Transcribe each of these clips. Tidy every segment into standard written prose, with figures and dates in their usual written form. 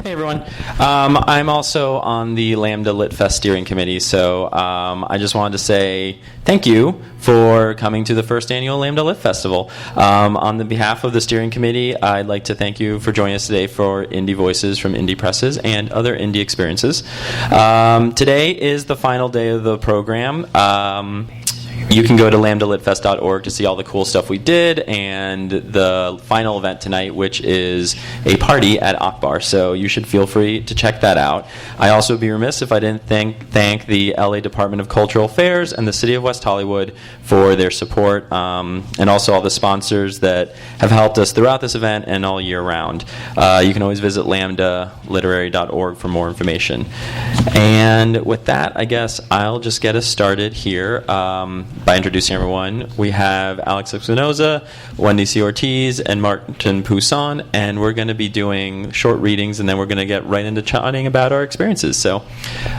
Hey everyone. I'm also on the Lambda Litfest steering committee, so I just wanted to say thank you for coming to the first annual Lambda Lit Festival. On the behalf of the steering committee, I'd like to thank you for joining us today for Indie Voices from Indie Presses and other indie experiences. Today is the final day of the program. You can go to lambdalitfest.org to see all the cool stuff we did and the final event tonight, which is a party at Akbar. So you should feel free to check that out. I also would be remiss if I didn't thank the LA Department of Cultural Affairs and the City of West Hollywood for their support, and also all the sponsors that have helped us throughout this event and all year round. You can always visit lambdaliterary.org for more information. And with that, I guess I'll just get us started here. By introducing everyone, we have Alex Espinoza, Wendy C. Ortiz, and Martin Pousson, and we're going to be doing short readings, and then we're going to get right into chatting about our experiences. So,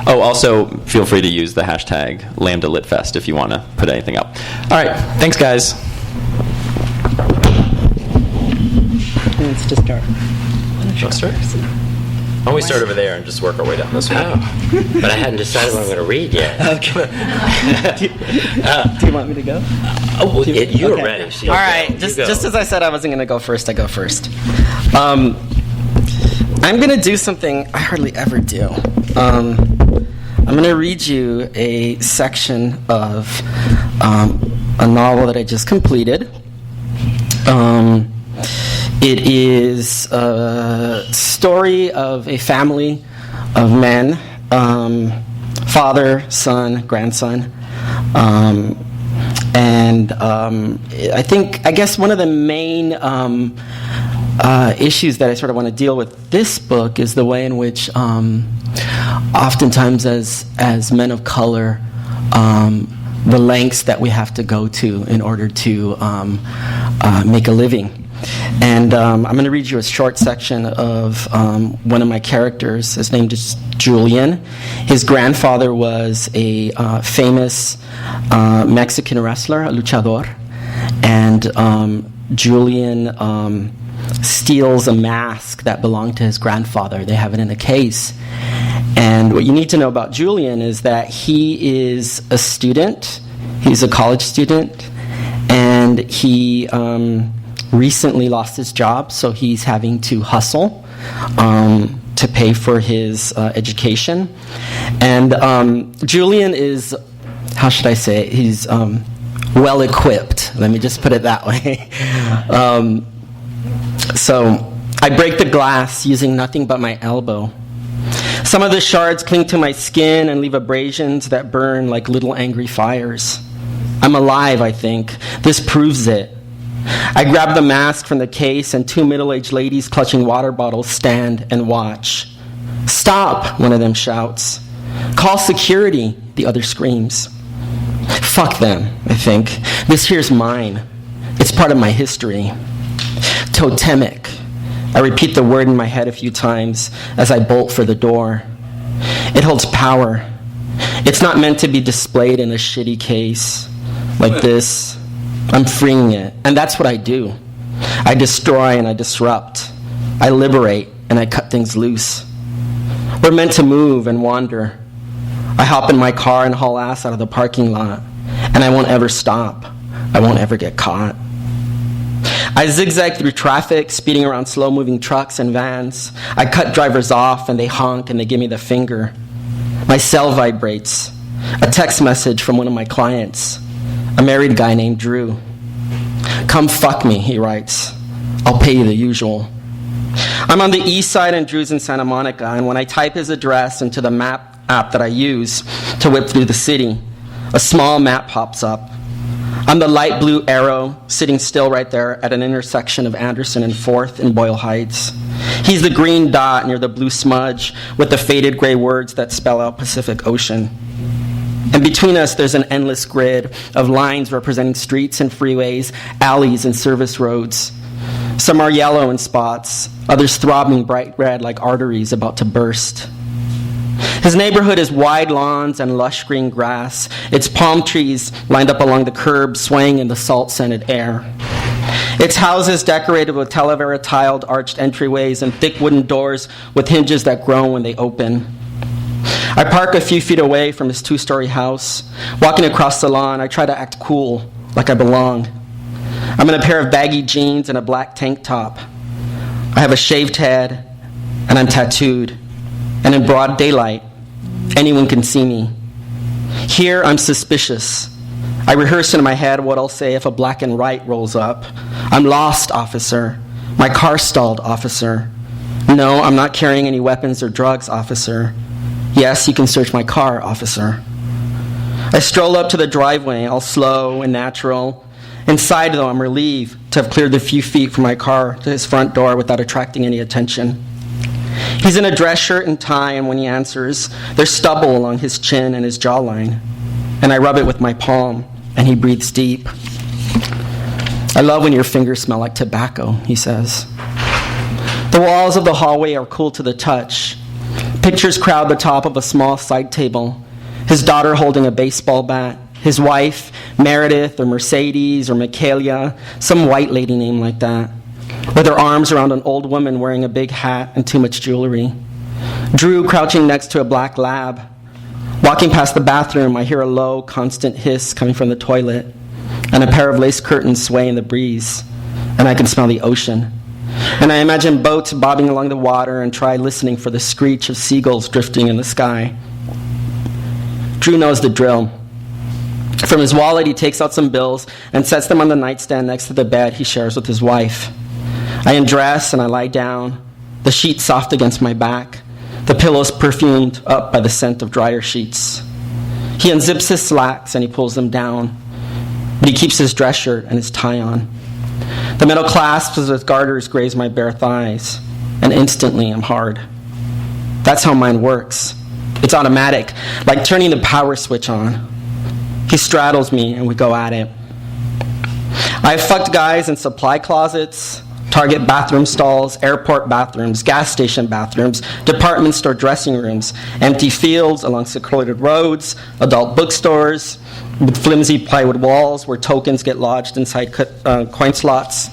also feel free to use the hashtag LambdaLitFest if you want to put anything up. All right, thanks, guys. Let's just start. Start? Why don't we start over there and just work our way down this way? Oh, but I hadn't decided what I'm going to read yet. Okay. Do you want me to go? You were okay. ready. So all right. Just as I said I wasn't going to go first, I go first. I'm going to do something I hardly ever do. I'm going to read you a section of a novel that I just completed. It is a story of a family of men, father, son, grandson, and I guess one of the main issues that I sort of want to deal with this book is the way in which oftentimes as men of color, the lengths that we have to go to in order to make a living. And I'm going to read you a short section of one of my characters. His name is Julian. His grandfather was a famous Mexican wrestler, a luchador. And Julian steals a mask that belonged to his grandfather. They have it in a case. And what you need to know about Julian is that he is a student. He's a college student. And he recently lost his job, so he's having to hustle to pay for his education. And Julian is, how should I say it? He's well equipped. Let me just put it that way. So I break the glass using nothing but my elbow. Some of the shards cling to my skin and leave abrasions that burn like little angry fires. I'm alive, I think. This proves it. I grab the mask from the case, and two middle-aged ladies clutching water bottles stand and watch. "Stop," one of them shouts. "Call security," the other screams. Fuck them, I think. This here's mine. It's part of my history. Totemic. I repeat the word in my head a few times as I bolt for the door. It holds power. It's not meant to be displayed in a shitty case like this. I'm freeing it, and that's what I do. I destroy and I disrupt. I liberate and I cut things loose. We're meant to move and wander. I hop in my car and haul ass out of the parking lot, and I won't ever stop. I won't ever get caught. I zigzag through traffic, speeding around slow-moving trucks and vans. I cut drivers off, and they honk and they give me the finger. My cell vibrates. A text message from one of my clients. A married guy named Drew. "Come fuck me," he writes. "I'll pay you the usual." I'm on the east side and Drew's in Santa Monica, and when I type his address into the map app that I use to whip through the city, a small map pops up. I'm the light blue arrow sitting still right there at an intersection of Anderson and 4th in Boyle Heights. He's the green dot near the blue smudge with the faded gray words that spell out Pacific Ocean. And between us, there's an endless grid of lines representing streets and freeways, alleys and service roads. Some are yellow in spots, others throbbing bright red like arteries about to burst. His neighborhood is wide lawns and lush green grass, its palm trees lined up along the curb swaying in the salt-scented air. Its houses decorated with Talavera tiled arched entryways and thick wooden doors with hinges that groan when they open. I park a few feet away from his 2-story house. Walking across the lawn, I try to act cool, like I belong. I'm in a pair of baggy jeans and a black tank top. I have a shaved head, and I'm tattooed. And in broad daylight, anyone can see me. Here, I'm suspicious. I rehearse in my head what I'll say if a black and white rolls up. I'm lost, officer. My car stalled, officer. No, I'm not carrying any weapons or drugs, officer. Yes, you can search my car, officer. I stroll up to the driveway, all slow and natural. Inside, though, I'm relieved to have cleared the few feet from my car to his front door without attracting any attention. He's in a dress shirt and tie, and when he answers, there's stubble along his chin and his jawline. And I rub it with my palm, and he breathes deep. I love when your fingers smell like tobacco, he says. The walls of the hallway are cool to the touch. Pictures crowd the top of a small side table. His daughter holding a baseball bat. His wife, Meredith or Mercedes or Michaelia, some white lady name like that, with her arms around an old woman wearing a big hat and too much jewelry. Drew crouching next to a black lab. Walking past the bathroom, I hear a low, constant hiss coming from the toilet, and a pair of lace curtains sway in the breeze, and I can smell the ocean. And I imagine boats bobbing along the water and try listening for the screech of seagulls drifting in the sky. Drew knows the drill. From his wallet, he takes out some bills and sets them on the nightstand next to the bed he shares with his wife. I undress and I lie down, the sheets soft against my back, the pillows perfumed up by the scent of dryer sheets. He unzips his slacks and he pulls them down, but he keeps his dress shirt and his tie on. The metal clasps of his garters graze my bare thighs, and instantly I'm hard. That's how mine works. It's automatic, like turning the power switch on. He straddles me and we go at it. I've fucked guys in supply closets, Target bathroom stalls, airport bathrooms, gas station bathrooms, department store dressing rooms, empty fields along secluded roads, adult bookstores with flimsy plywood walls where tokens get lodged inside coin slots.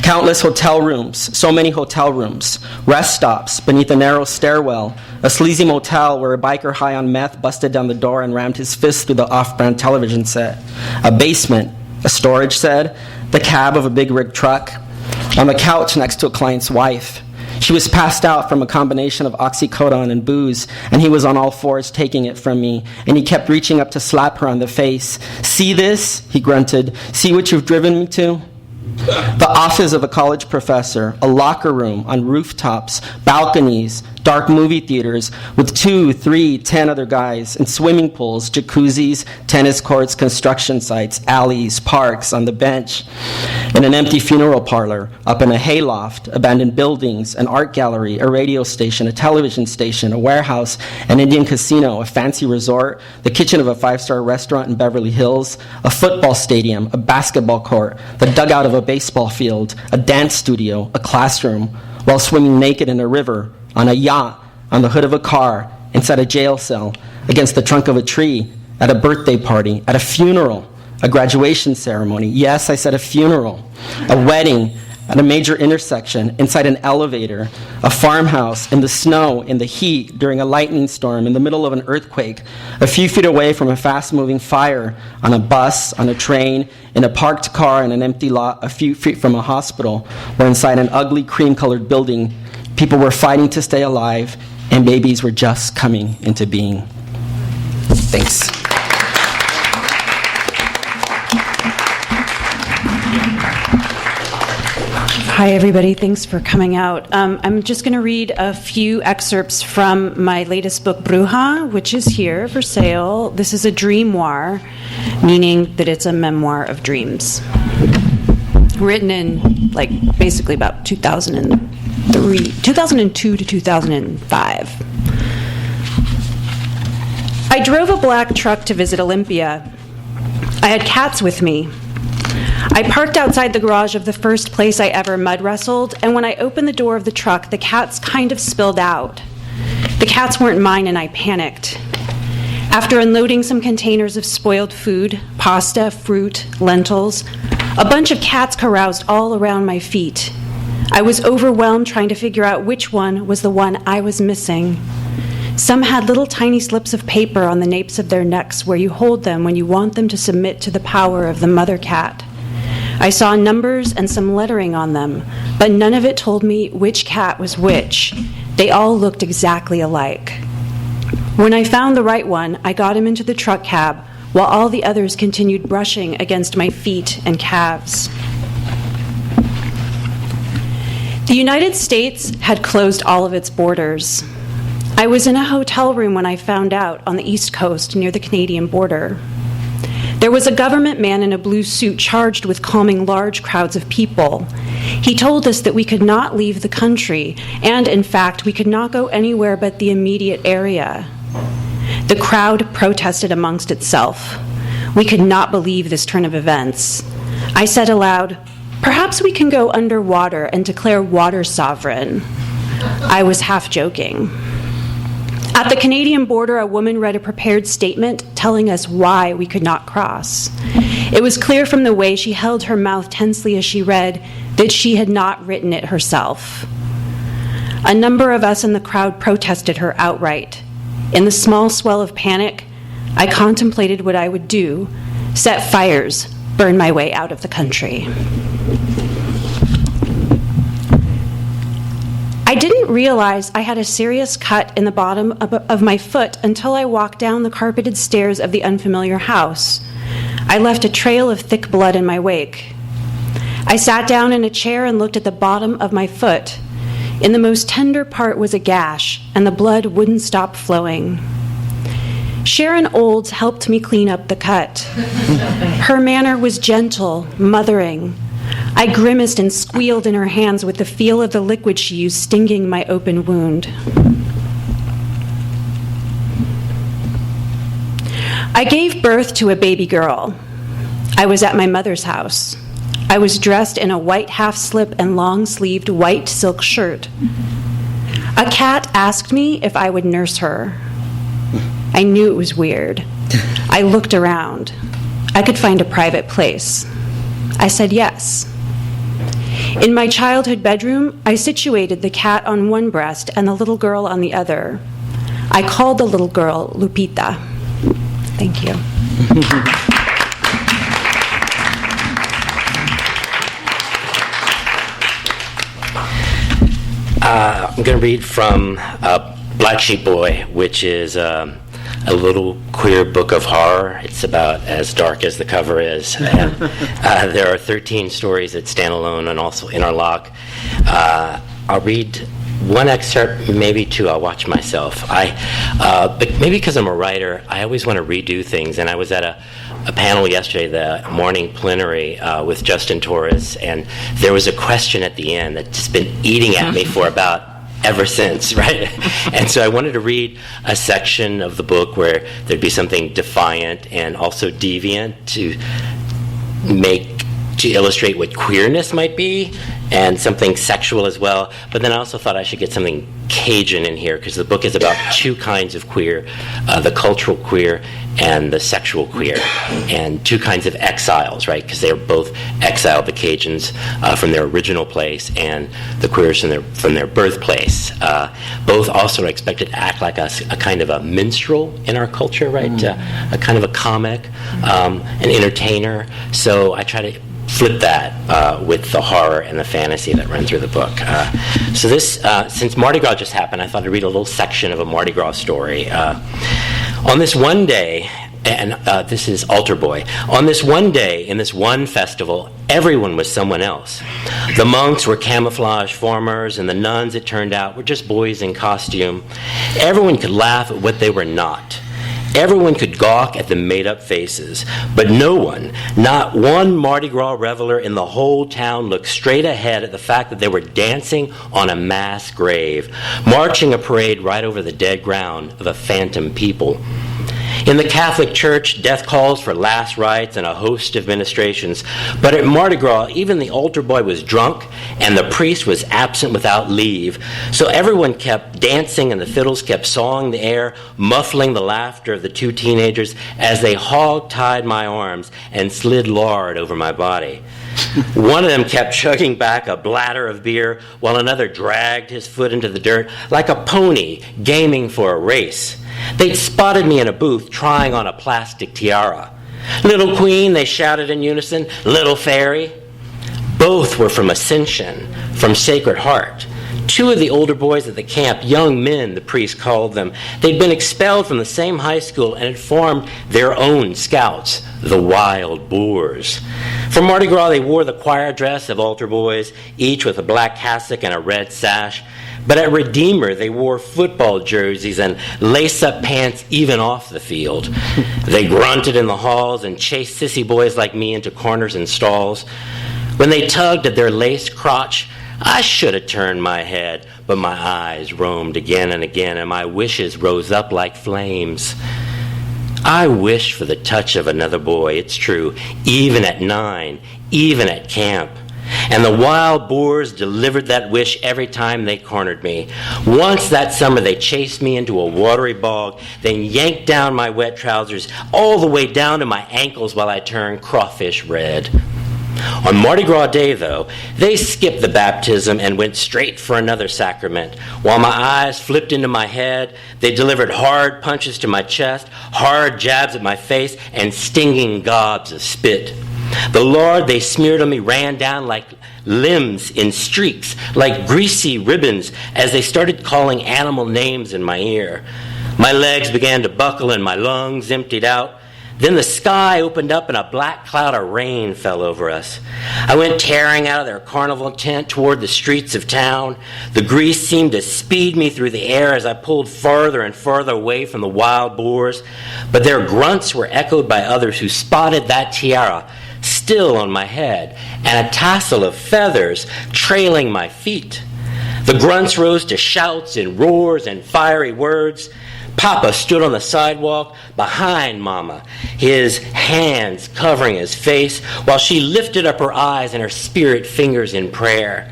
Countless hotel rooms, so many hotel rooms, rest stops beneath a narrow stairwell, a sleazy motel where a biker high on meth busted down the door and rammed his fist through the off-brand television set, a basement, a storage shed, the cab of a big rig truck, on the couch next to a client's wife. She was passed out from a combination of oxycodone and booze, and he was on all fours taking it from me, and he kept reaching up to slap her on the face. "See this?" he grunted. "See what you've driven me to?" The office of a college professor, a locker room on rooftops, balconies, dark movie theaters with 2, 3, 10 other guys, and swimming pools, jacuzzis, tennis courts, construction sites, alleys, parks, on the bench, in an empty funeral parlor, up in a hayloft, abandoned buildings, an art gallery, a radio station, a television station, a warehouse, an Indian casino, a fancy resort, the kitchen of a 5-star restaurant in Beverly Hills, a football stadium, a basketball court, the dugout of a baseball field, a dance studio, a classroom, while swimming naked in a river, on a yacht, on the hood of a car, inside a jail cell, against the trunk of a tree, at a birthday party, at a funeral, a graduation ceremony. Yes, I said a funeral, a wedding, at a major intersection, inside an elevator, a farmhouse, in the snow, in the heat, during a lightning storm, in the middle of an earthquake, a few feet away from a fast-moving fire, on a bus, on a train, in a parked car in an empty lot a few feet from a hospital, or inside an ugly cream-colored building. People were fighting to stay alive, and babies were just coming into being. Thanks. Hi, everybody. Thanks for coming out. I'm just going to read a few excerpts from my latest book, Bruja, which is here for sale. This is a dreamoir, meaning that it's a memoir of dreams. Written in, basically about 2002 to 2005. I drove a black truck to visit Olympia. I had cats with me. I parked outside the garage of the first place I ever mud wrestled, and when I opened the door of the truck, the cats kind of spilled out. The cats weren't mine, and I panicked. After unloading some containers of spoiled food, pasta, fruit, lentils, A bunch of cats caroused all around my feet. I was overwhelmed trying to figure out which one was the one I was missing. Some had little tiny slips of paper on the napes of their necks where you hold them when you want them to submit to the power of the mother cat. I saw numbers and some lettering on them, but none of it told me which cat was which. They all looked exactly alike. When I found the right one, I got him into the truck cab, while all the others continued brushing against my feet and calves. The United States had closed all of its borders. I was in a hotel room when I found out on the East Coast near the Canadian border. There was a government man in a blue suit charged with calming large crowds of people. He told us that we could not leave the country, and in fact, we could not go anywhere but the immediate area. The crowd protested amongst itself. We could not believe this turn of events. I said aloud, "Perhaps we can go underwater and declare water sovereign." I was half joking. At the Canadian border, a woman read a prepared statement telling us why we could not cross. It was clear from the way she held her mouth tensely as she read that she had not written it herself. A number of us in the crowd protested her outright. In the small swell of panic, I contemplated what I would do: set fires, burn my way out of the country. I didn't realize I had a serious cut in the bottom of my foot until I walked down the carpeted stairs of the unfamiliar house. I left a trail of thick blood in my wake. I sat down in a chair and looked at the bottom of my foot. In the most tender part was a gash, and the blood wouldn't stop flowing. Sharon Olds helped me clean up the cut. Her manner was gentle, mothering. I grimaced and squealed in her hands with the feel of the liquid she used stinging my open wound. I gave birth to a baby girl. I was at my mother's house. I was dressed in a white half-slip and long-sleeved white silk shirt. A cat asked me if I would nurse her. I knew it was weird. I looked around. I could find a private place. I said yes. In my childhood bedroom, I situated the cat on one breast and the little girl on the other. I called the little girl Lupita. Thank you. I'm going to read from Black Sheep Boy, which is a little queer book of horror. It's about as dark as the cover is. There are 13 stories that stand alone and also interlock. I'll read one excerpt, maybe two. I'll watch myself. But maybe because I'm a writer, I always want to redo things. And I was at a panel yesterday, the morning plenary with Justin Torres, and there was a question at the end that's just been eating at me for about ever since, right? And so I wanted to read a section of the book where there'd be something defiant and also deviant to illustrate what queerness might be, and something sexual as well. But then I also thought I should get something Cajun in here, because the book is about two kinds of queer, the cultural queer and the sexual queer, and two kinds of exiles, right? Because they were both exiled, the Cajuns from their original place, and the queers from their birthplace. Both also are expected to act like a kind of a minstrel in our culture, right? A kind of a comic, an entertainer. So I try to flip that with the horror and the fantasy that run through the book. So this, since Mardi Gras just happened, I thought I'd read a little section of a Mardi Gras story. On this one day, and this is Altar Boy, on this one day, in this one festival, everyone was someone else. The monks were camouflage farmers, and the nuns, it turned out, were just boys in costume. Everyone could laugh at what they were not. Everyone could gawk at the made-up faces, but no one, not one Mardi Gras reveler in the whole town, looked straight ahead at the fact that they were dancing on a mass grave, marching a parade right over the dead ground of a phantom people. In the Catholic Church, death calls for last rites and a host of ministrations. But at Mardi Gras, even the altar boy was drunk and the priest was absent without leave. So everyone kept dancing and the fiddles kept sawing the air, muffling the laughter of the two teenagers as they hog-tied my arms and slid lard over my body. One of them kept chugging back a bladder of beer while another dragged his foot into the dirt like a pony gaming for a race. They'd spotted me in a booth trying on a plastic tiara. "Little Queen," they shouted in unison. "Little Fairy." Both were from Ascension, from Sacred Heart. Two of the older boys at the camp, young men, the priest called them, they'd been expelled from the same high school and had formed their own scouts, the Wild Boars. For Mardi Gras, they wore the choir dress of altar boys, each with a black cassock and a red sash. But at Redeemer, they wore football jerseys and lace-up pants even off the field. They grunted in the halls and chased sissy boys like me into corners and stalls. When they tugged at their lace crotch, I should have turned my head, but my eyes roamed again and again, and my wishes rose up like flames. I wished for the touch of another boy, it's true, even at 9, even at camp. And the Wild Boars delivered that wish every time they cornered me. Once that summer, they chased me into a watery bog, then yanked down my wet trousers all the way down to my ankles while I turned crawfish red. On Mardi Gras Day, though, they skipped the baptism and went straight for another sacrament. While my eyes flipped into my head, they delivered hard punches to my chest, hard jabs at my face, and stinging gobs of spit. The lard they smeared on me ran down like limbs in streaks, like greasy ribbons, as they started calling animal names in my ear. My legs began to buckle and my lungs emptied out. Then the sky opened up and a black cloud of rain fell over us. I went tearing out of their carnival tent toward the streets of town. The grease seemed to speed me through the air as I pulled farther and farther away from the Wild Boars. But their grunts were echoed by others who spotted that tiara still on my head and a tassel of feathers trailing my feet. The grunts rose to shouts and roars and fiery words. Papa stood on the sidewalk behind Mama, his hands covering his face, while she lifted up her eyes and her spirit fingers in prayer.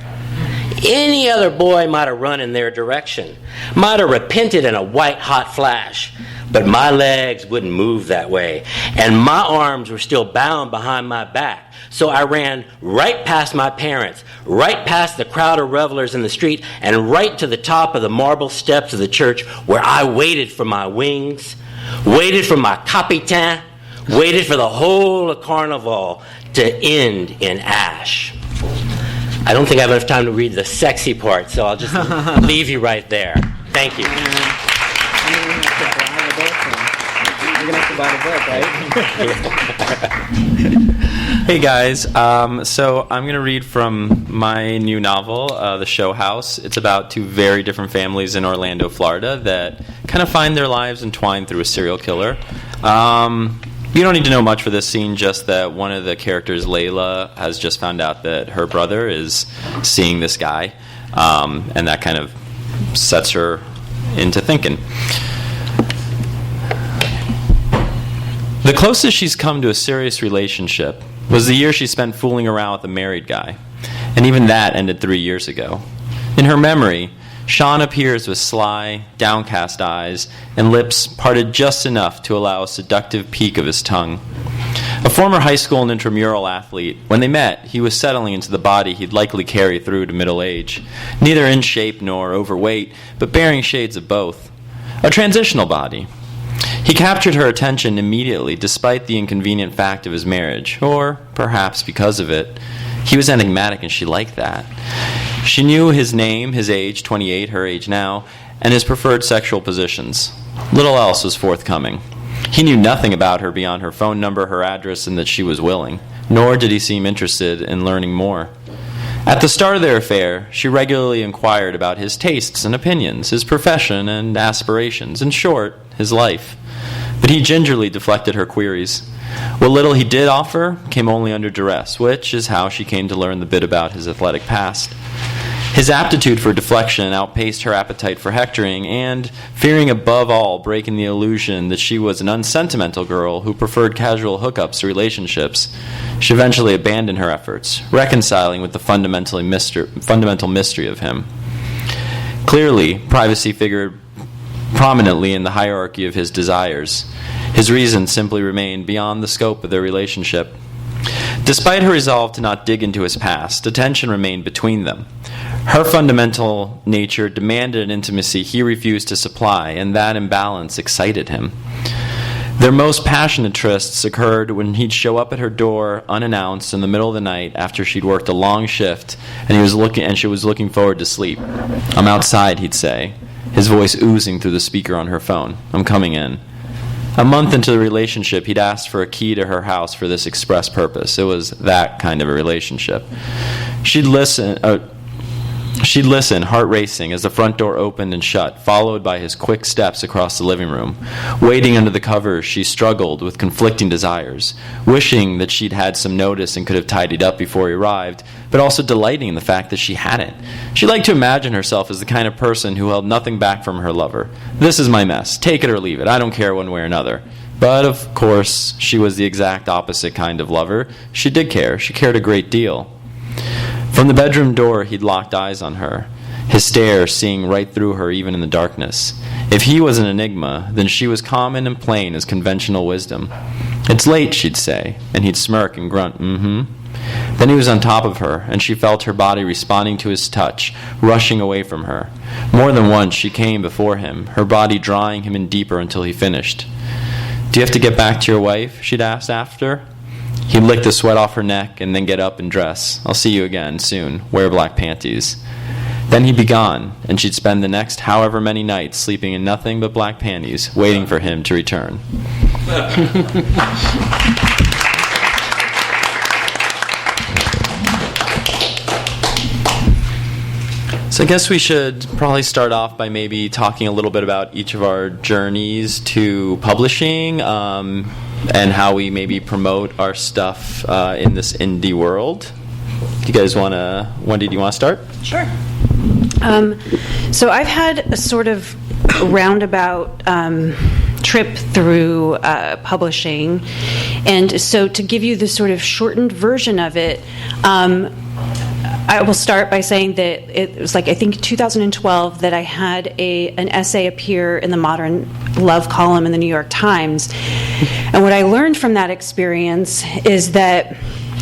Any other boy might have run in their direction, might have repented in a white-hot flash, but my legs wouldn't move that way, and my arms were still bound behind my back. So I ran right past my parents, right past the crowd of revelers in the street, and right to the top of the marble steps of the church where I waited for my wings, waited for my capitan, waited for the whole of Carnival to end in ash. I don't think I have enough time to read the sexy part, so I'll just leave you right there. Thank you. You're going to have to buy the book, right? Hey guys, so I'm going to read from my new novel, The Show House. It's about two very different families in Orlando, Florida that kind of find their lives entwined through a serial killer. You don't need to know much for this scene, just that one of the characters, Layla, has just found out that her brother is seeing this guy, and that kind of sets her into thinking. The closest she's come to a serious relationship was the year she spent fooling around with a married guy, and even that ended 3 years ago. In her memory, Sean appears with sly, downcast eyes and lips parted just enough to allow a seductive peek of his tongue. A former high school and intramural athlete, when they met, he was settling into the body he'd likely carry through to middle age, neither in shape nor overweight, but bearing shades of both. A transitional body. He captured her attention immediately, despite the inconvenient fact of his marriage, or perhaps because of it. He was enigmatic, and she liked that. She knew his name, his age, 28, her age now, and his preferred sexual positions. Little else was forthcoming. He knew nothing about her beyond her phone number, her address, and that she was willing, nor did he seem interested in learning more. At the start of their affair, she regularly inquired about his tastes and opinions, his profession and aspirations, in short, his life. But he gingerly deflected her queries. What little he did offer came only under duress, which is how she came to learn the bit about his athletic past. His aptitude for deflection outpaced her appetite for hectoring, and, fearing above all breaking the illusion that she was an unsentimental girl who preferred casual hookups to relationships, she eventually abandoned her efforts, reconciling with the fundamental mystery of him. Clearly, privacy figured prominently in the hierarchy of his desires. His reasons simply remained beyond the scope of their relationship. Despite her resolve to not dig into his past, a tension remained between them. Her fundamental nature demanded an intimacy he refused to supply, and that imbalance excited him. Their most passionate trysts occurred when he'd show up at her door unannounced in the middle of the night after she'd worked a long shift and she was looking forward to sleep. "I'm outside," he'd say, his voice oozing through the speaker on her phone. "I'm coming in." A month into the relationship, he'd asked for a key to her house for this express purpose. It was that kind of a relationship. She'd listen, heart racing, as the front door opened and shut, followed by his quick steps across the living room. Waiting under the covers, she struggled with conflicting desires, wishing that she'd had some notice and could have tidied up before he arrived, but also delighting in the fact that she hadn't. She liked to imagine herself as the kind of person who held nothing back from her lover. "This is my mess. Take it or leave it. I don't care one way or another." But, of course, she was the exact opposite kind of lover. She did care. She cared a great deal. From the bedroom door, he'd locked eyes on her, his stare seeing right through her even in the darkness. If he was an enigma, then she was common and plain as conventional wisdom. "It's late," she'd say, and he'd smirk and grunt, "mm-hmm." Then he was on top of her, and she felt her body responding to his touch, rushing away from her. More than once she came before him, her body drawing him in deeper until he finished. "Do you have to get back to your wife?" she'd asked after. He'd lick the sweat off her neck and then get up and dress. "I'll see you again soon. Wear black panties." Then he'd be gone, and she'd spend the next however many nights sleeping in nothing but black panties, waiting for him to return. So I guess we should probably start off by maybe talking a little bit about each of our journeys to publishing, and how we maybe promote our stuff in this indie world. Do you guys want to, Wendy, do you want to start? Sure. So I've had a sort of roundabout trip through publishing, and so to give you the sort of shortened version of it, I will start by saying that it was like, I think 2012, that I had an essay appear in the Modern Love column in the New York Times. And what I learned from that experience is that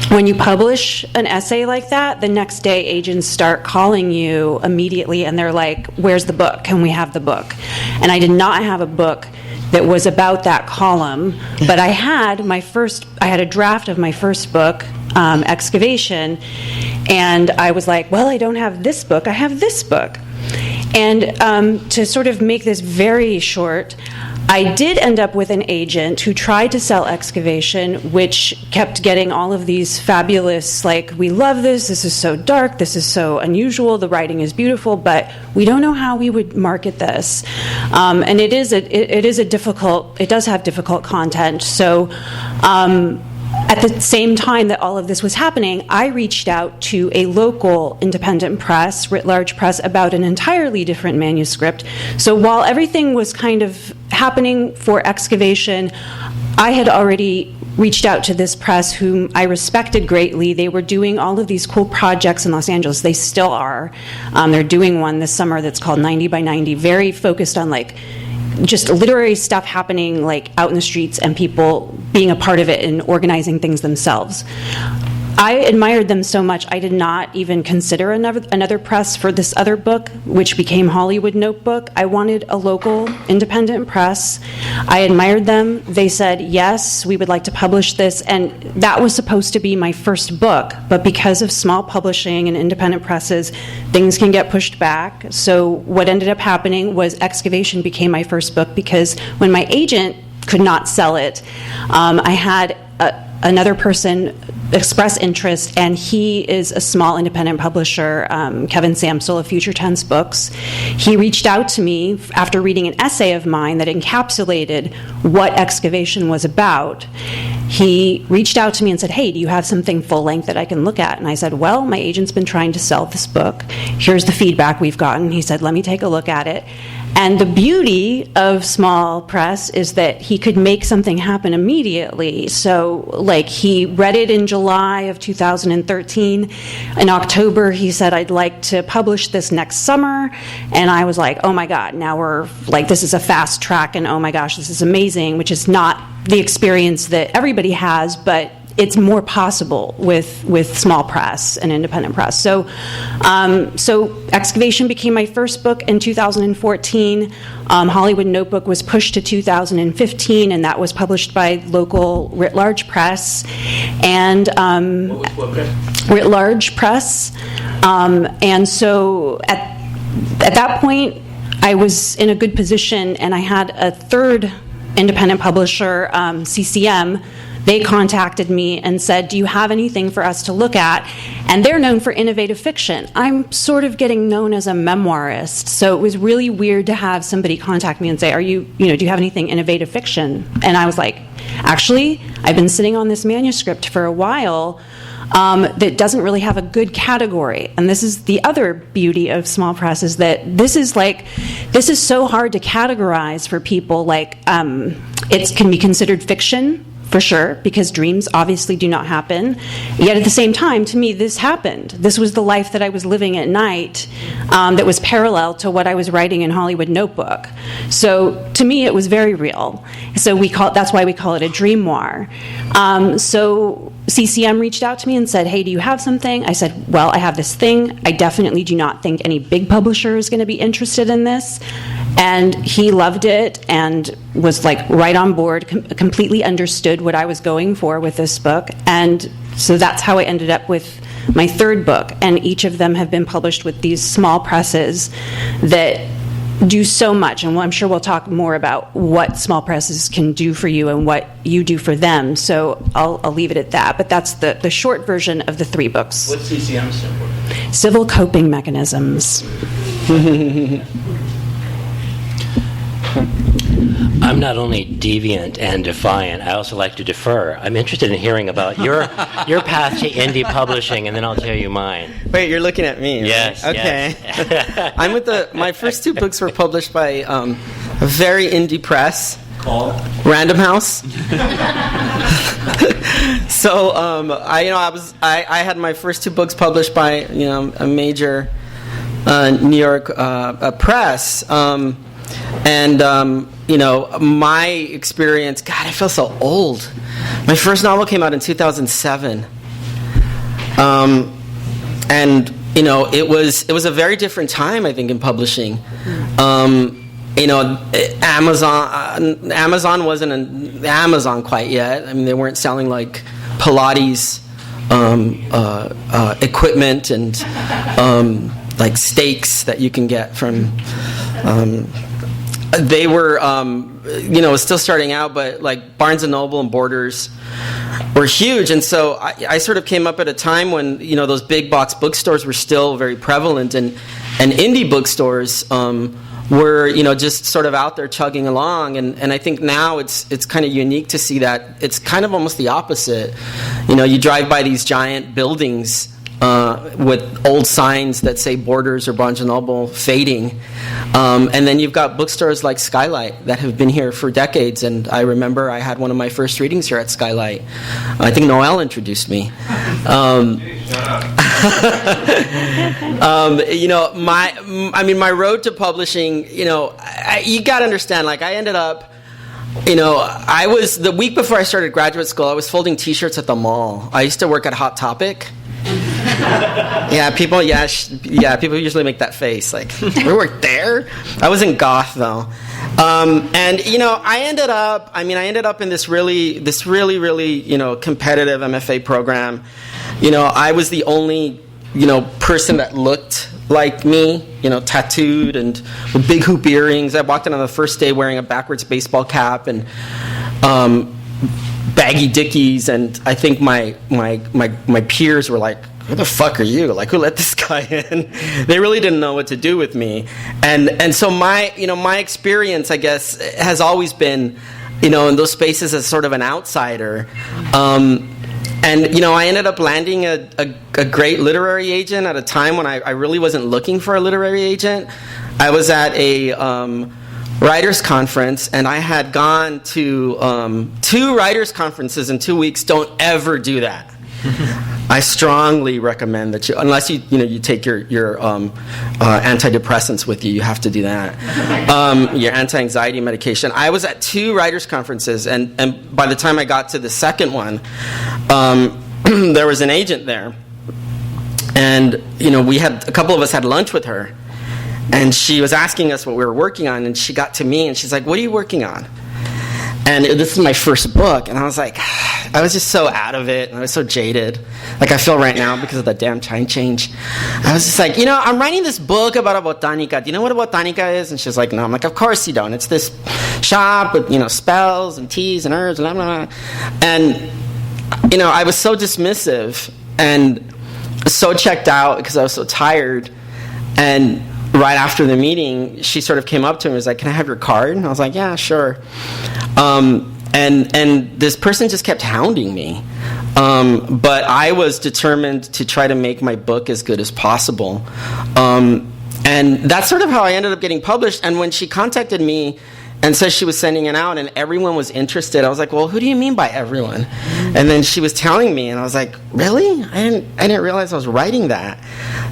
when you publish an essay like that, the next day agents start calling you immediately and they're like, "Where's the book? Can we have the book?" And I did not have a book that was about that column, but I had a draft of my first book, Excavation, and I was like, well, I don't have this book, I have this book. And to sort of make this very short, I did end up with an agent who tried to sell Excavation, which kept getting all of these fabulous, like, "We love this is so dark, this is so unusual, the writing is beautiful, but we don't know how we would market this." And it does have difficult content. So at the same time that all of this was happening, I reached out to a local independent press, writ large press, about an entirely different manuscript. So while everything was kind of happening for Excavation, I had already reached out to this press whom I respected greatly. They were doing all of these cool projects in Los Angeles. They still are. They're doing one this summer that's called 90 by 90, very focused on like just literary stuff happening like out in the streets and people being a part of it and organizing things themselves. I admired them so much, I did not even consider another press for this other book, which became Hollywood Notebook. I wanted a local independent press. I admired them. They said, yes, we would like to publish this. And that was supposed to be my first book. But because of small publishing and independent presses, things can get pushed back. So what ended up happening was Excavation became my first book because when my agent could not sell it, I had another person express interest, and he is a small independent publisher, Kevin Samsel of Future Tense Books. He reached out to me after reading an essay of mine that encapsulated what Excavation was about. He reached out to me and said, hey, do you have something full-length that I can look at? And I said, well, my agent's been trying to sell this book. Here's the feedback we've gotten. He said, let me take a look at it. And the beauty of small press is that he could make something happen immediately. So, like, he read it in July of 2013. In October, he said, I'd like to publish this next summer. And I was like, oh my God, now we're, like, this is a fast track, and oh my gosh, this is amazing, which is not the experience that everybody has, but it's more possible with small press and independent press. So Excavation became my first book in 2014. Hollywood Notebook was pushed to 2015, and that was published by local Writ Large Press. And What press? Writ Large Press. And so at that point, I was in a good position, and I had a third independent publisher, CCM. They contacted me and said, do you have anything for us to look at? And they're known for innovative fiction. I'm sort of getting known as a memoirist, so it was really weird to have somebody contact me and say, do you have anything innovative fiction? And I was like, actually, I've been sitting on this manuscript for a while that doesn't really have a good category. And this is the other beauty of small press, is that this is so hard to categorize for people. Like, it can be considered fiction, for sure, because dreams obviously do not happen. Yet at the same time, to me, this happened. This was the life that I was living at night, that was parallel to what I was writing in Hollywood Notebook. So to me, it was very real. So that's why we call it a dream noir. So CCM reached out to me and said, hey, do you have something? I said, well, I have this thing. I definitely do not think any big publisher is going to be interested in this. And he loved it and was like right on board, completely understood what I was going for with this book. And so that's how I ended up with my third book. And each of them have been published with these small presses that do so much. And I'm sure we'll talk more about what small presses can do for you and what you do for them. So I'll leave it at that. But that's the short version of the 3 books. What's CCM stand for? Civil Coping Mechanisms. I'm not only deviant and defiant, I also like to defer. I'm interested in hearing about your path to indie publishing, and then I'll tell you mine. Wait, you're looking at me, right? Yes. Okay. Yes. I'm with my first 2 books were published by a very indie press Called Random House. So I had my first 2 books published by a major New York press. My experience, God, I feel so old. My first novel came out in 2007. It was a very different time, I think, in publishing. Amazon wasn't an Amazon quite yet. I mean, they weren't selling like Pilates equipment and like steaks that you can get from. They were, still starting out, but like Barnes and Noble and Borders were huge, and so I sort of came up at a time when those big box bookstores were still very prevalent, and indie bookstores were just sort of out there chugging along, and I think now it's kind of unique to see that it's kind of almost the opposite. You drive by these giant buildings with old signs that say Borders or Barnes & Noble fading. And then you've got bookstores like Skylight that have been here for decades. And I remember I had one of my first readings here at Skylight. I think Noelle introduced me. My road to publishing, you got to understand, like I ended up, I was, the week before I started graduate school, I was folding T-shirts at the mall. I used to work at Hot Topic. People usually make that face, like, we worked there? I was in Goth, though. I ended up in this really, competitive MFA program. I was the only, person that looked like me, tattooed and with big hoop earrings. I walked in on the first day wearing a backwards baseball cap, and baggy dickies, and I think my peers were like, who the fuck are you? Like, who let this guy in? They really didn't know what to do with me. And so my experience, I guess, has always been, in those spaces as sort of an outsider. And, I ended up landing a great literary agent at a time when I really wasn't looking for a literary agent. I was at a writers conference, and I had gone to 2 writers conferences in 2 weeks. Don't ever do that. I strongly recommend that unless you take your antidepressants with you, you have to do that. Your anti-anxiety medication. I was at 2 writers' conferences, and by the time I got to the second one, there was an agent there, and a couple of us had lunch with her, and she was asking us what we were working on, and she got to me, and she's like, "What are you working on?" And this is my first book, and I was like, I was just so out of it, and I was so jaded, like I feel right now because of the damn time change. I was just like, I'm writing this book about a botanica. Do you know what a botanica is? And she's like, no. I'm like, of course you don't. It's this shop with, spells and teas and herbs and blah, blah, blah. And, I was so dismissive and so checked out because I was so tired. And right after the meeting, she sort of came up to me and was like, can I have your card? And I was like, yeah, sure. And this person just kept hounding me. But I was determined to try to make my book as good as possible. And that's sort of how I ended up getting published. And when she contacted me and said she was sending it out and everyone was interested, I was like, well, who do you mean by everyone? And then she was telling me, and I was like, really? I didn't realize I was writing that.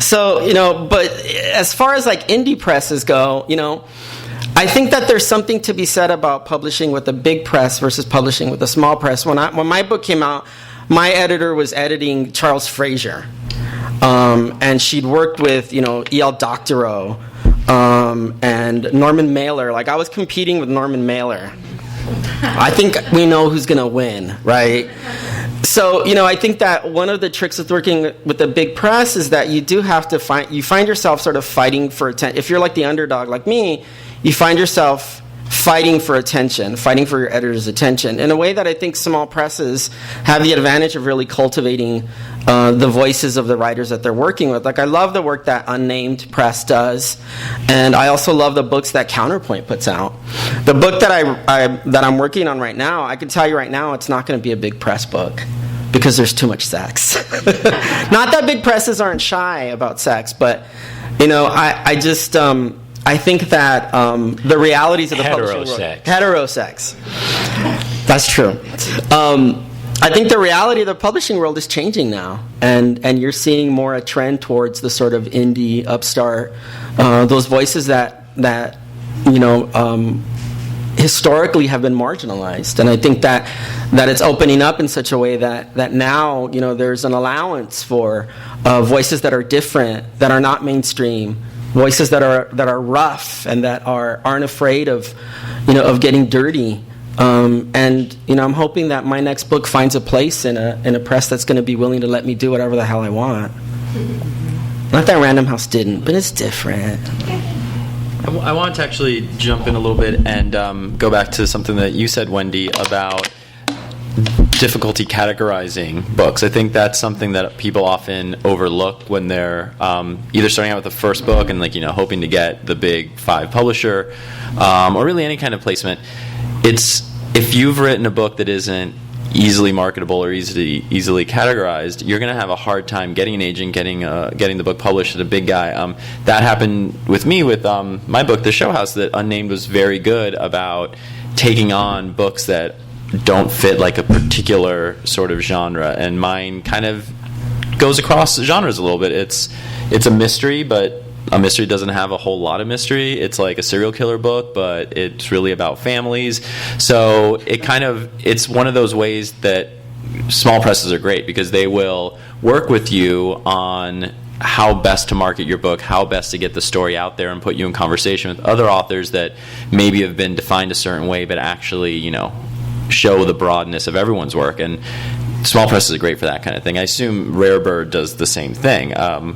So, but as far as like indie presses go, I think that there's something to be said about publishing with a big press versus publishing with a small press. When my book came out, my editor was editing Charles Frazier, and she'd worked with E.L. Doctorow and Norman Mailer. Like, I was competing with Norman Mailer. I think we know who's going to win, right? So, I think that one of the tricks with working with a big press is that you do have to find yourself sort of fighting for attention. If you're like the underdog like me, you find yourself fighting for attention, fighting for your editor's attention, in a way that I think small presses have the advantage of really cultivating the voices of the writers that they're working with. Like, I love the work that Unnamed Press does, and I also love the books that Counterpoint puts out. The book that I'm working on right now, I can tell you right now, it's not going to be a big press book because there's too much sex. Not that big presses aren't shy about sex, but I think that the realities of the publishing world... Heterosex. That's true. I think the reality of the publishing world is changing now, and you're seeing more a trend towards the sort of indie upstart, those voices that historically have been marginalized. And I think that it's opening up in such a way that now there's an allowance for voices that are different, that are not mainstream, voices that are rough and that aren't afraid of getting dirty. And I'm hoping that my next book finds a place in a press that's going to be willing to let me do whatever the hell I want. Not that Random House didn't, but it's different. I want to actually jump in a little bit and go back to something that you said, Wendy, about difficulty categorizing books. I think that's something that people often overlook when they're either starting out with the first book and hoping to get the big 5 publisher, or really any kind of placement. If you've written a book that isn't easily marketable or easily categorized, you're going to have a hard time getting an agent, getting the book published at a big guy. That happened with me with my book, The Show House, that Unnamed was very good about taking on books that don't fit like a particular sort of genre, and mine kind of goes across genres a little bit. It's a mystery, but a mystery doesn't have a whole lot of mystery. It's like a serial killer book, but it's really about families. So it's one of those ways that small presses are great, because they will work with you on how best to market your book, how best to get the story out there and put you in conversation with other authors that maybe have been defined a certain way, but actually, show the broadness of everyone's work. And small presses are great for that kind of thing. I assume Rare Bird does the same thing,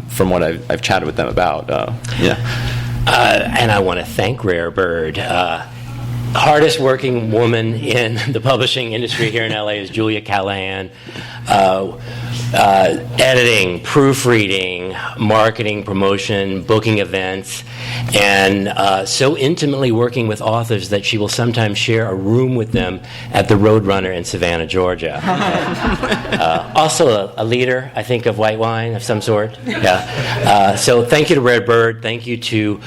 from what I've chatted with them about. And I want to thank Rare Bird. hardest working woman in the publishing industry here in LA is Julia Callahan. Editing, proofreading, marketing, promotion, booking events, and so intimately working with authors that she will sometimes share a room with them at the Roadrunner in Savannah, Georgia. Also a leader, I think, of white wine of some sort. Yeah. So thank you to Red Bird. Thank you to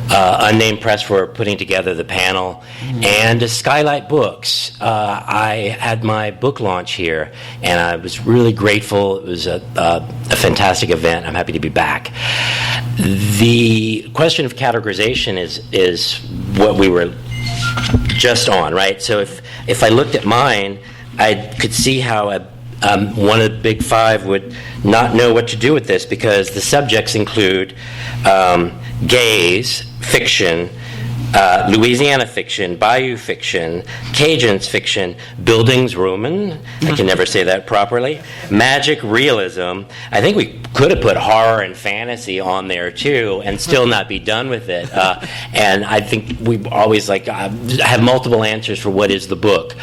Unnamed Press for putting together the panel. And to Skylight Books. I had my book launch here, and I was really grateful. It was a fantastic event. I'm happy to be back. The question of categorization is what we were just on, right? So if I looked at mine, I could see how one of the big five would not know what to do with this, because the subjects include gays, fiction, Louisiana fiction, Bayou fiction, Cajuns fiction, Bildungsroman, I can never say that properly, magic realism. I think we could have put horror and fantasy on there too and still not be done with it. And I think we always have multiple answers for what is the book.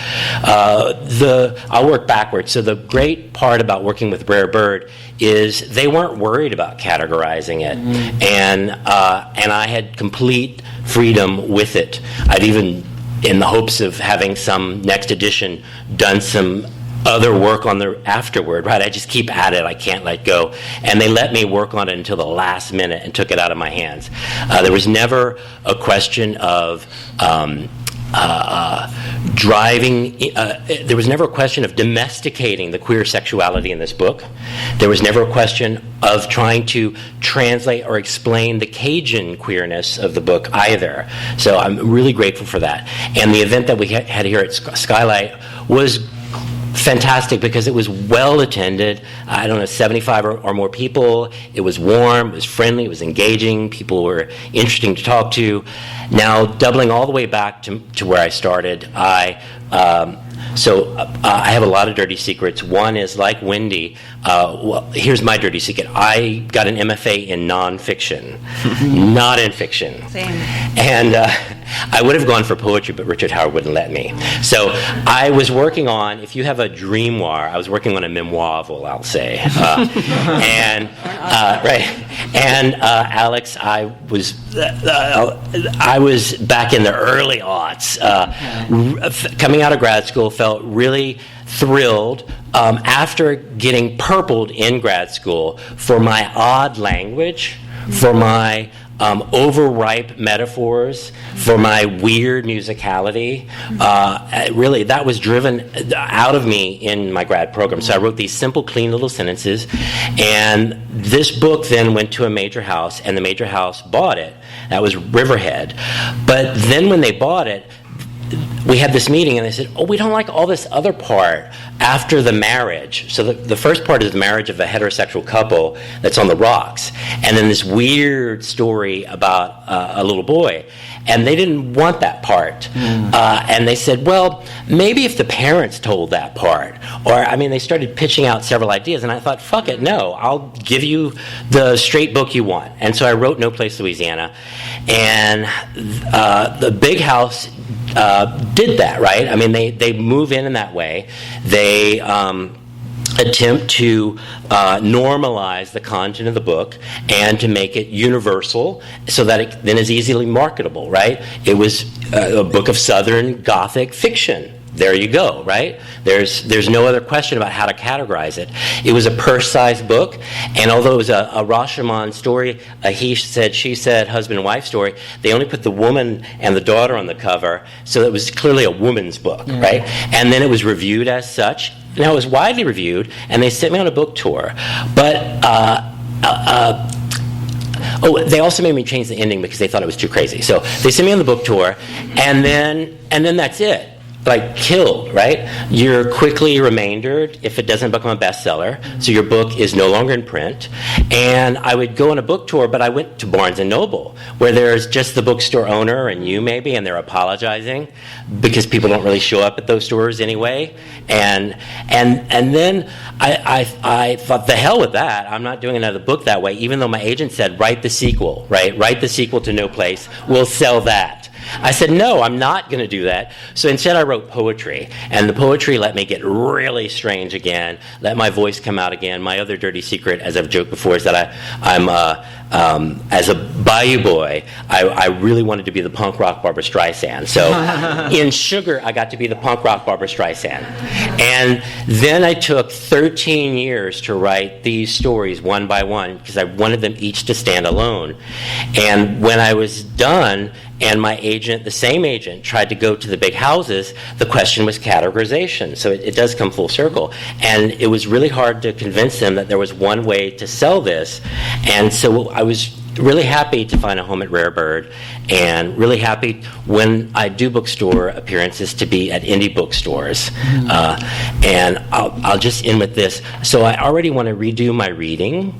I'll work backwards. So the great part about working with Rare Bird is they weren't worried about categorizing it, and I had complete freedom with it. I'd even, in the hopes of having some next edition, done some other work on the afterward, right? I just keep at it. I can't let go. And they let me work on it until the last minute and took it out of my hands. There was never a question of there was never a question of domesticating the queer sexuality in this book. There was never a question of trying to translate or explain the Cajun queerness of the book either. So I'm really grateful for that. And the event that we had here at Skylight was fantastic because it was well attended. 75 or more people. It was warm, it was friendly, it was engaging. People were interesting to talk to. Now, doubling all the way back to where I started, I have a lot of dirty secrets. One is, like Wendy, here's my dirty secret. I got an MFA in nonfiction, not in fiction. Same. And I would have gone for poetry, but Richard Howard wouldn't let me. So I was working on, if you have a dreamoir, I was working on a memoir, I'll say. Alex, I was back in the early aughts, coming out of grad school, felt really thrilled after getting purpled in grad school for my odd language, for my overripe metaphors, for my weird musicality. Really, that was driven out of me in my grad program. So I wrote these simple, clean little sentences, and this book then went to a major house, and the major house bought it. That was Riverhead. But then when they bought it, we had this meeting, and they said, we don't like all this other part after the marriage. So the first part is the marriage of a heterosexual couple that's on the rocks, and then this weird story about a little boy. And they didn't want that part. And they said, well, maybe if the parents told that part. They started pitching out several ideas, and I thought, fuck it, no, I'll give you the straight book you want. And so I wrote No Place, Louisiana. And the big house did that, right? They move in that way. They attempt to normalize the content of the book and to make it universal so that it then is easily marketable, right? It was a book of Southern Gothic fiction. There you go, right? There's no other question about how to categorize it. It was a purse-sized book, and although it was a Rashomon story, a he said, she said, husband and wife story, they only put the woman and the daughter on the cover, so it was clearly a woman's book, right? And then it was reviewed as such. Now, it was widely reviewed, and they sent me on a book tour. But they also made me change the ending because they thought it was too crazy. So they sent me on the book tour, and then that's it. Killed, right? You're quickly remaindered if it doesn't become a bestseller, so your book is no longer in print. And I would go on a book tour, but I went to Barnes & Noble, where there's just the bookstore owner and you maybe, and they're apologizing because people don't really show up at those stores anyway. And then I thought, the hell with that. I'm not doing another book that way, even though my agent said, write the sequel, right? Write the sequel to No Place. We'll sell that. I said, no, I'm not going to do that. So instead I wrote poetry, and the poetry let me get really strange again, let my voice come out again. My other dirty secret, as I've joked before, is that I'm as a Bayou boy, I really wanted to be the punk rock Barbra Streisand. So in Sugar, I got to be the punk rock Barbra Streisand. And then I took 13 years to write these stories one by one because I wanted them each to stand alone. And when I was done, and my agent, the same agent, tried to go to the big houses, the question was categorization. So it does come full circle. And it was really hard to convince them that there was one way to sell this. And so I was really happy to find a home at Rare Bird, and really happy when I do bookstore appearances to be at indie bookstores. And I'll just end with this. So I already want to redo my reading,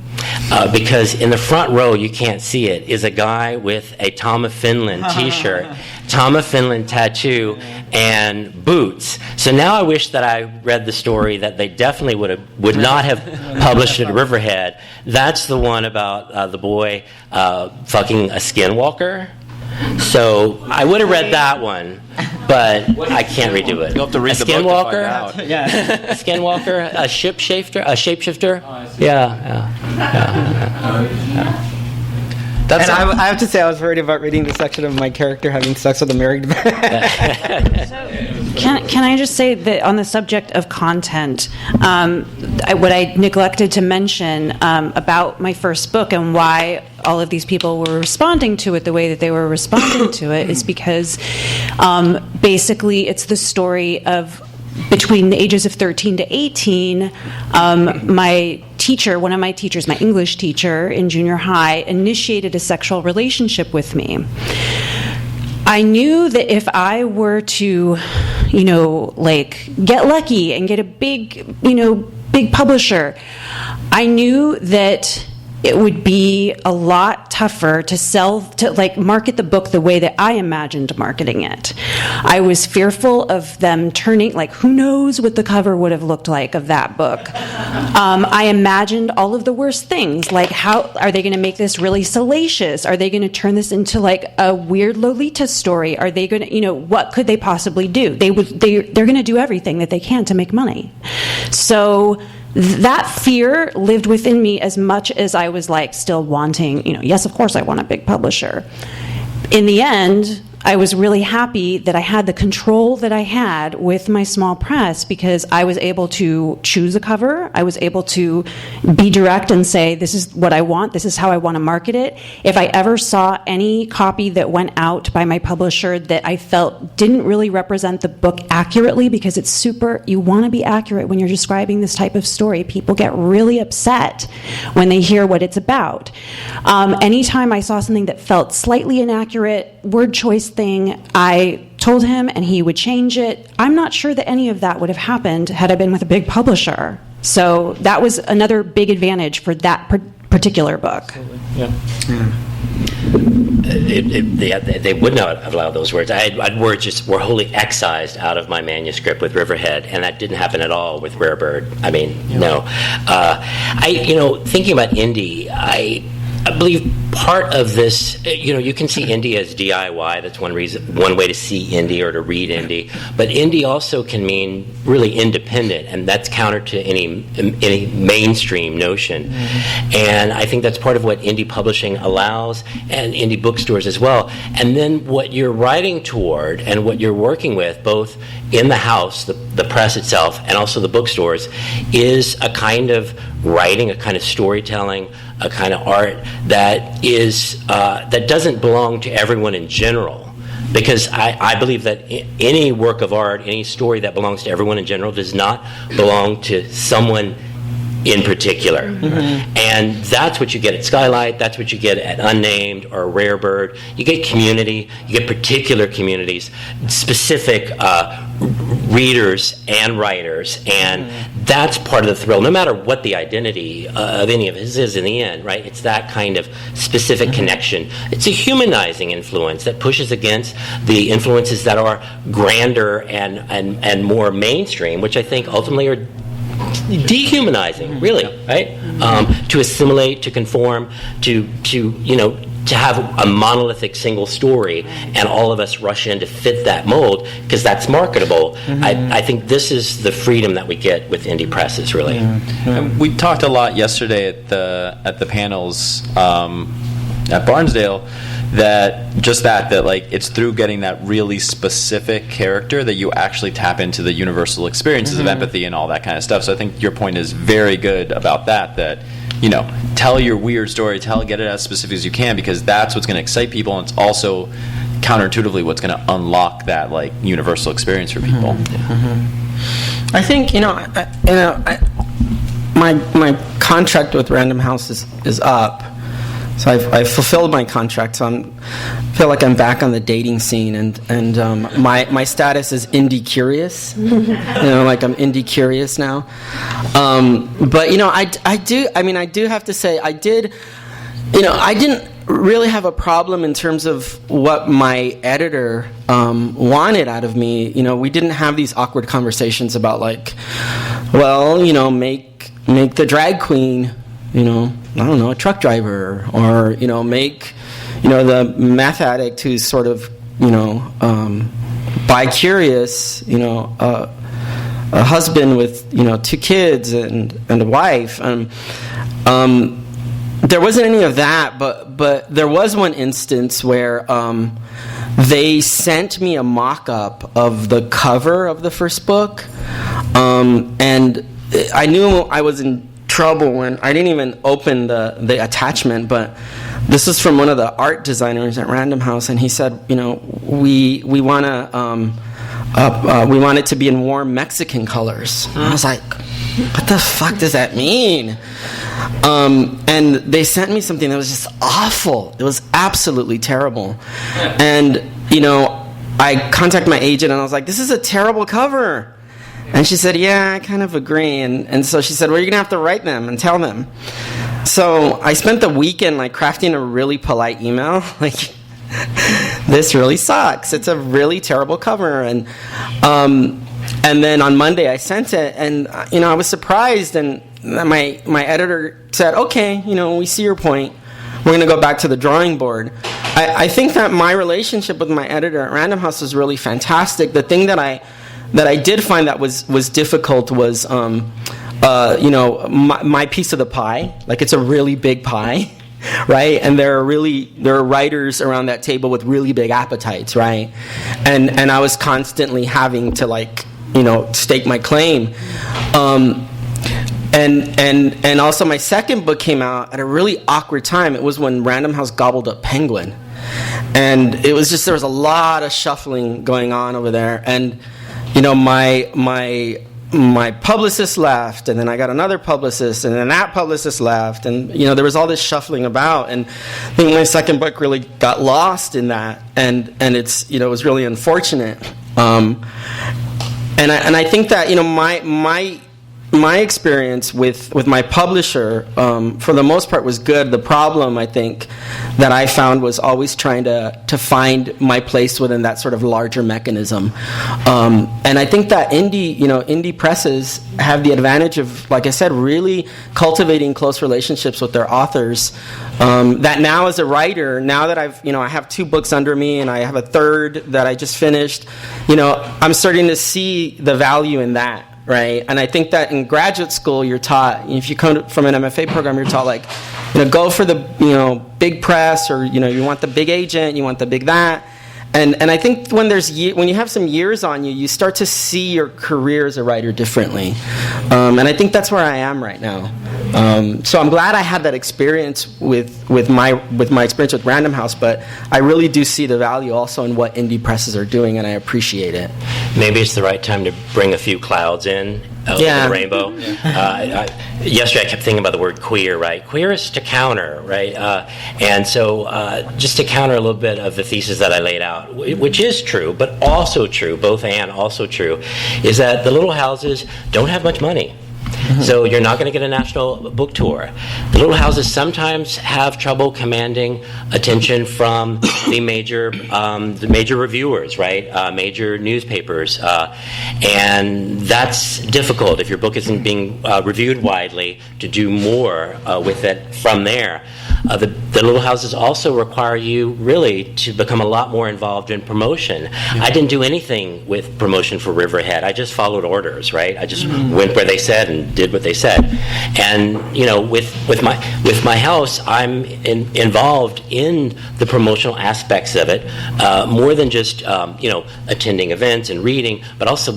because in the front row, you can't see it, is a guy with a Tom of Finland t-shirt, Tom of Finland tattoo, and boots. So now I wish that I read the story that they definitely would not have published at Riverhead. That's the one about the boy fucking a skinwalker. So I would have read that one, but I can't redo it. You'll have to read the book to find out. Yeah. A skinwalker, a shapeshifter. Yeah. And I have to say, I was worried about reading the section of my character having sex with a married man. Can I just say that on the subject of content, what I neglected to mention about my first book and why all of these people were responding to it the way that they were responding to it is because basically it's the story of between the ages of 13 to 18, my teacher, one of my teachers, my English teacher in junior high, initiated a sexual relationship with me. I knew that if I were to, get lucky and get a big publisher, I knew that it would be a lot tougher to market the book the way that I imagined marketing it. I was fearful of them turning, who knows what the cover would have looked like of that book. I imagined all of the worst things, like how are they going to make this really salacious? Are they going to turn this into a weird Lolita story? Are they going to, what could they possibly do? They're going to do everything that they can to make money. So that fear lived within me as much as I was still wanting, yes, of course I want a big publisher. In the end, I was really happy that I had the control that I had with my small press because I was able to choose a cover. I was able to be direct and say, this is what I want. This is how I want to market it. If I ever saw any copy that went out by my publisher that I felt didn't really represent the book accurately, because it's you want to be accurate when you're describing this type of story. People get really upset when they hear what it's about. Anytime I saw something that felt slightly inaccurate, word choice thing, I told him and he would change it. I'm not sure that any of that would have happened had I been with a big publisher. So that was another big advantage for that particular book. Yeah. They would not have allowed those words. Words just were wholly excised out of my manuscript with Riverhead, and that didn't happen at all with Rare Bird. No. Thinking about indie, I believe part of this, you can see indie as DIY. That's one way to see indie or to read indie. But indie also can mean really independent, and that's counter to any mainstream notion. Mm-hmm. And I think that's part of what indie publishing allows, and indie bookstores as well. And then what you're writing toward and what you're working with, both in the house, the press itself, and also the bookstores, is a kind of writing, a kind of storytelling, a kind of art that doesn't belong to everyone in general. Because I believe that any work of art, any story that belongs to everyone in general, does not belong to someone in particular. Mm-hmm. And that's what you get at Skylight, that's what you get at Unnamed or Rare Bird. You get community, you get particular communities, specific readers and writers, and that's part of the thrill, no matter what the identity of any of his is in the end, right? It's that kind of specific connection. It's a humanizing influence that pushes against the influences that are grander and more mainstream, which I think ultimately are dehumanizing, really, right? To assimilate, to conform, to to have a monolithic single story and all of us rush in to fit that mold because that's marketable. I think this is the freedom that we get with indie presses, really. And we talked a lot yesterday at the panels at Barnesdale that like it's through getting that really specific character that you actually tap into the universal experiences of empathy and all that kind of stuff. So I think your point is very good about that you know, tell your weird story, get it as specific as you can, because that's what's going to excite people, and it's also counterintuitively what's going to unlock that like universal experience for people. I think my contract with Random House is up. So I've fulfilled my contract. So I feel like I'm back on the dating scene, and my status is indie curious. Like I'm indie curious now. But I do have to say I didn't really have a problem in terms of what my editor wanted out of me. We didn't have these awkward conversations about like, well, make the drag queen, I don't know, a truck driver, or make the meth addict who's sort of bi-curious, a husband with 2 kids and a wife. There wasn't any of that, but there was one instance where they sent me a mock-up of the cover of the first book, and I knew I was in trouble when I didn't even open the attachment, but this was from one of the art designers at Random House, and he said, we want it to be in warm Mexican colors. And I was like, what the fuck does that mean? And they sent me something that was just awful. It was absolutely terrible. And I contacted my agent, and I was like, this is a terrible cover. And she said, yeah, I kind of agree. And so she said, well, you're going to have to write them and tell them. So I spent the weekend like crafting a really polite email, like, this really sucks. It's a really terrible cover. And then on Monday I sent it, and I was surprised, and my editor said, okay, we see your point. We're going to go back to the drawing board. I think that my relationship with my editor at Random House was really fantastic. The thing that I did find that was difficult was, my piece of the pie. Like, it's a really big pie, right? And there are writers around that table with really big appetites, right? And I was constantly having to stake my claim. And also my second book came out at a really awkward time. It was when Random House gobbled up Penguin, and it was just there was a lot of shuffling going on over there, and my publicist left, and then I got another publicist, and then that publicist left, and there was all this shuffling about, and I think my second book really got lost in that, and it's it was really unfortunate, and I think that my experience with my publisher for the most part was good. The problem I think that I found was always trying to find my place within that sort of larger mechanism, and I think that indie presses have the advantage of, like I said, really cultivating close relationships with their authors. That now as a writer, now that I have 2 books under me and I have a third that I just finished, I'm starting to see the value in that. Right, and I think that in graduate school you're taught, if you come from an MFA program, you're taught go for the big press, or you want the big agent, you want the big that, and I think when you have some years on you, you start to see your career as a writer differently, and I think that's where I am right now. So I'm glad I had that experience with my experience with Random House, but I really do see the value also in what indie presses are doing, and I appreciate it. Maybe it's the right time to bring a few clouds in over the rainbow. Yesterday I kept thinking about the word queer, right? Queer is to counter, right? And so just to counter a little bit of the thesis that I laid out, which is true, but also true, both and also true, is that the little houses don't have much money. So you're not going to get a national book tour. The little houses sometimes have trouble commanding attention from the major reviewers, right? Major newspapers, and that's difficult if your book isn't being reviewed widely to do more with it from there. The little houses also require you really to become a lot more involved in promotion. I didn't do anything with promotion for Riverhead. I just followed orders, right? I just went where they said and did what they said. And with my house, I'm involved in the promotional aspects of it, more than just attending events and reading, but also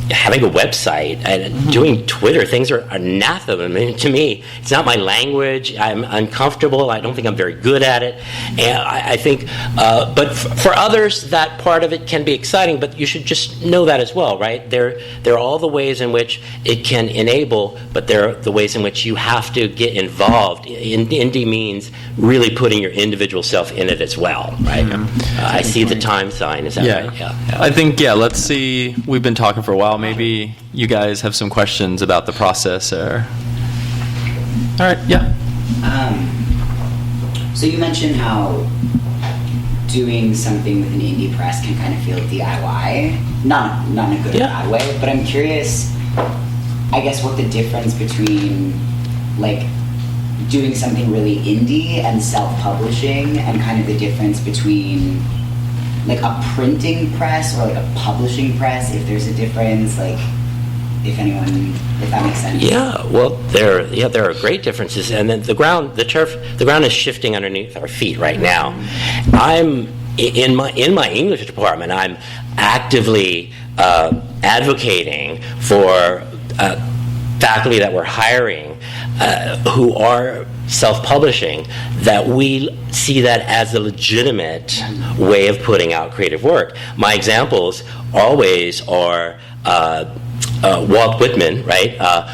having a website and doing Twitter. Things are anathema to me. It's not my language. I'm uncomfortable. I don't think I'm very good at it. And I think, but for others, that part of it can be exciting, but you should just know that as well, right? There are all the ways in which it can enable, but there are the ways in which you have to get involved. Indie means really putting your individual self in it as well, right? I see the time sign. Is that right? Yeah. I think, let's see. We've been talking for a while. Maybe you guys have some questions about the process. Or... All right, yeah. So you mentioned how doing something with an indie press can kind of feel DIY, not in a good or bad way, but I'm curious, I guess, what the difference between like doing something really indie and self-publishing, and kind of the difference between like a printing press or like a publishing press, if there's a difference, like if that makes sense. Yeah, well, there are great differences, and then the ground is shifting underneath our feet right now. I'm in my English department. I'm actively advocating for faculty that we're hiring who are self-publishing, that we see that as a legitimate way of putting out creative work. My examples always are Walt Whitman, right,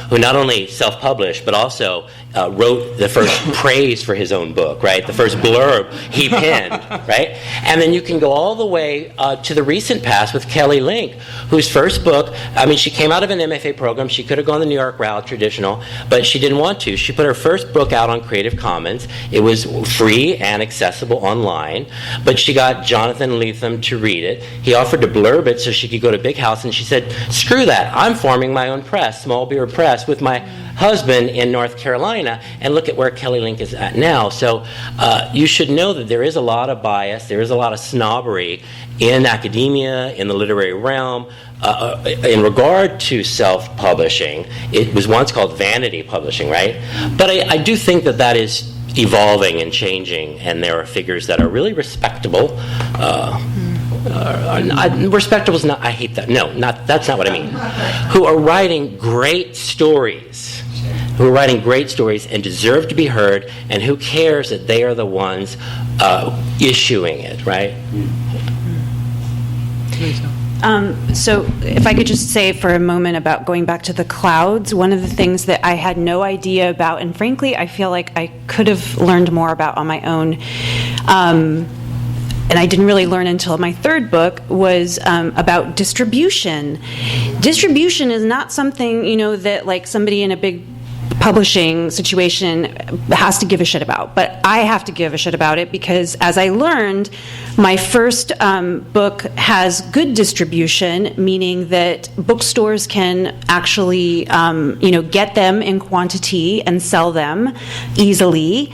who not only self-published but also wrote the first praise for his own book, right, the first blurb he penned, right? And then you can go all the way to the recent past with Kelly Link, whose first book, she came out of an MFA program. She could have gone the New York route, traditional, but she didn't want to. She put her first book out on Creative Commons. It was free and accessible online, but she got Jonathan Lethem to read it. He offered to blurb it so she could go to Big House, and she said, screw that, I'm forming my own press, Small Beer Press, with my husband in North Carolina, and look at where Kelly Link is at now. So you should know that there is a lot of bias, there is a lot of snobbery in academia, in the literary realm, in regard to self-publishing. It was once called vanity publishing, right? But I do think that is evolving and changing, and there are figures that are really respectable. Respectable is not, I hate that. No, that's not what I mean. Who are writing great stories. Who are writing great stories and deserve to be heard, and who cares that they are the ones issuing it, right? So if I could just say for a moment about going back to the clouds, one of the things that I had no idea about, and frankly I feel like I could have learned more about on my own, and I didn't really learn until my third book, was about distribution. Distribution is not something, that like somebody in a big publishing situation has to give a shit about, but I have to give a shit about it, because as I learned, my first book has good distribution, meaning that bookstores can actually get them in quantity and sell them easily.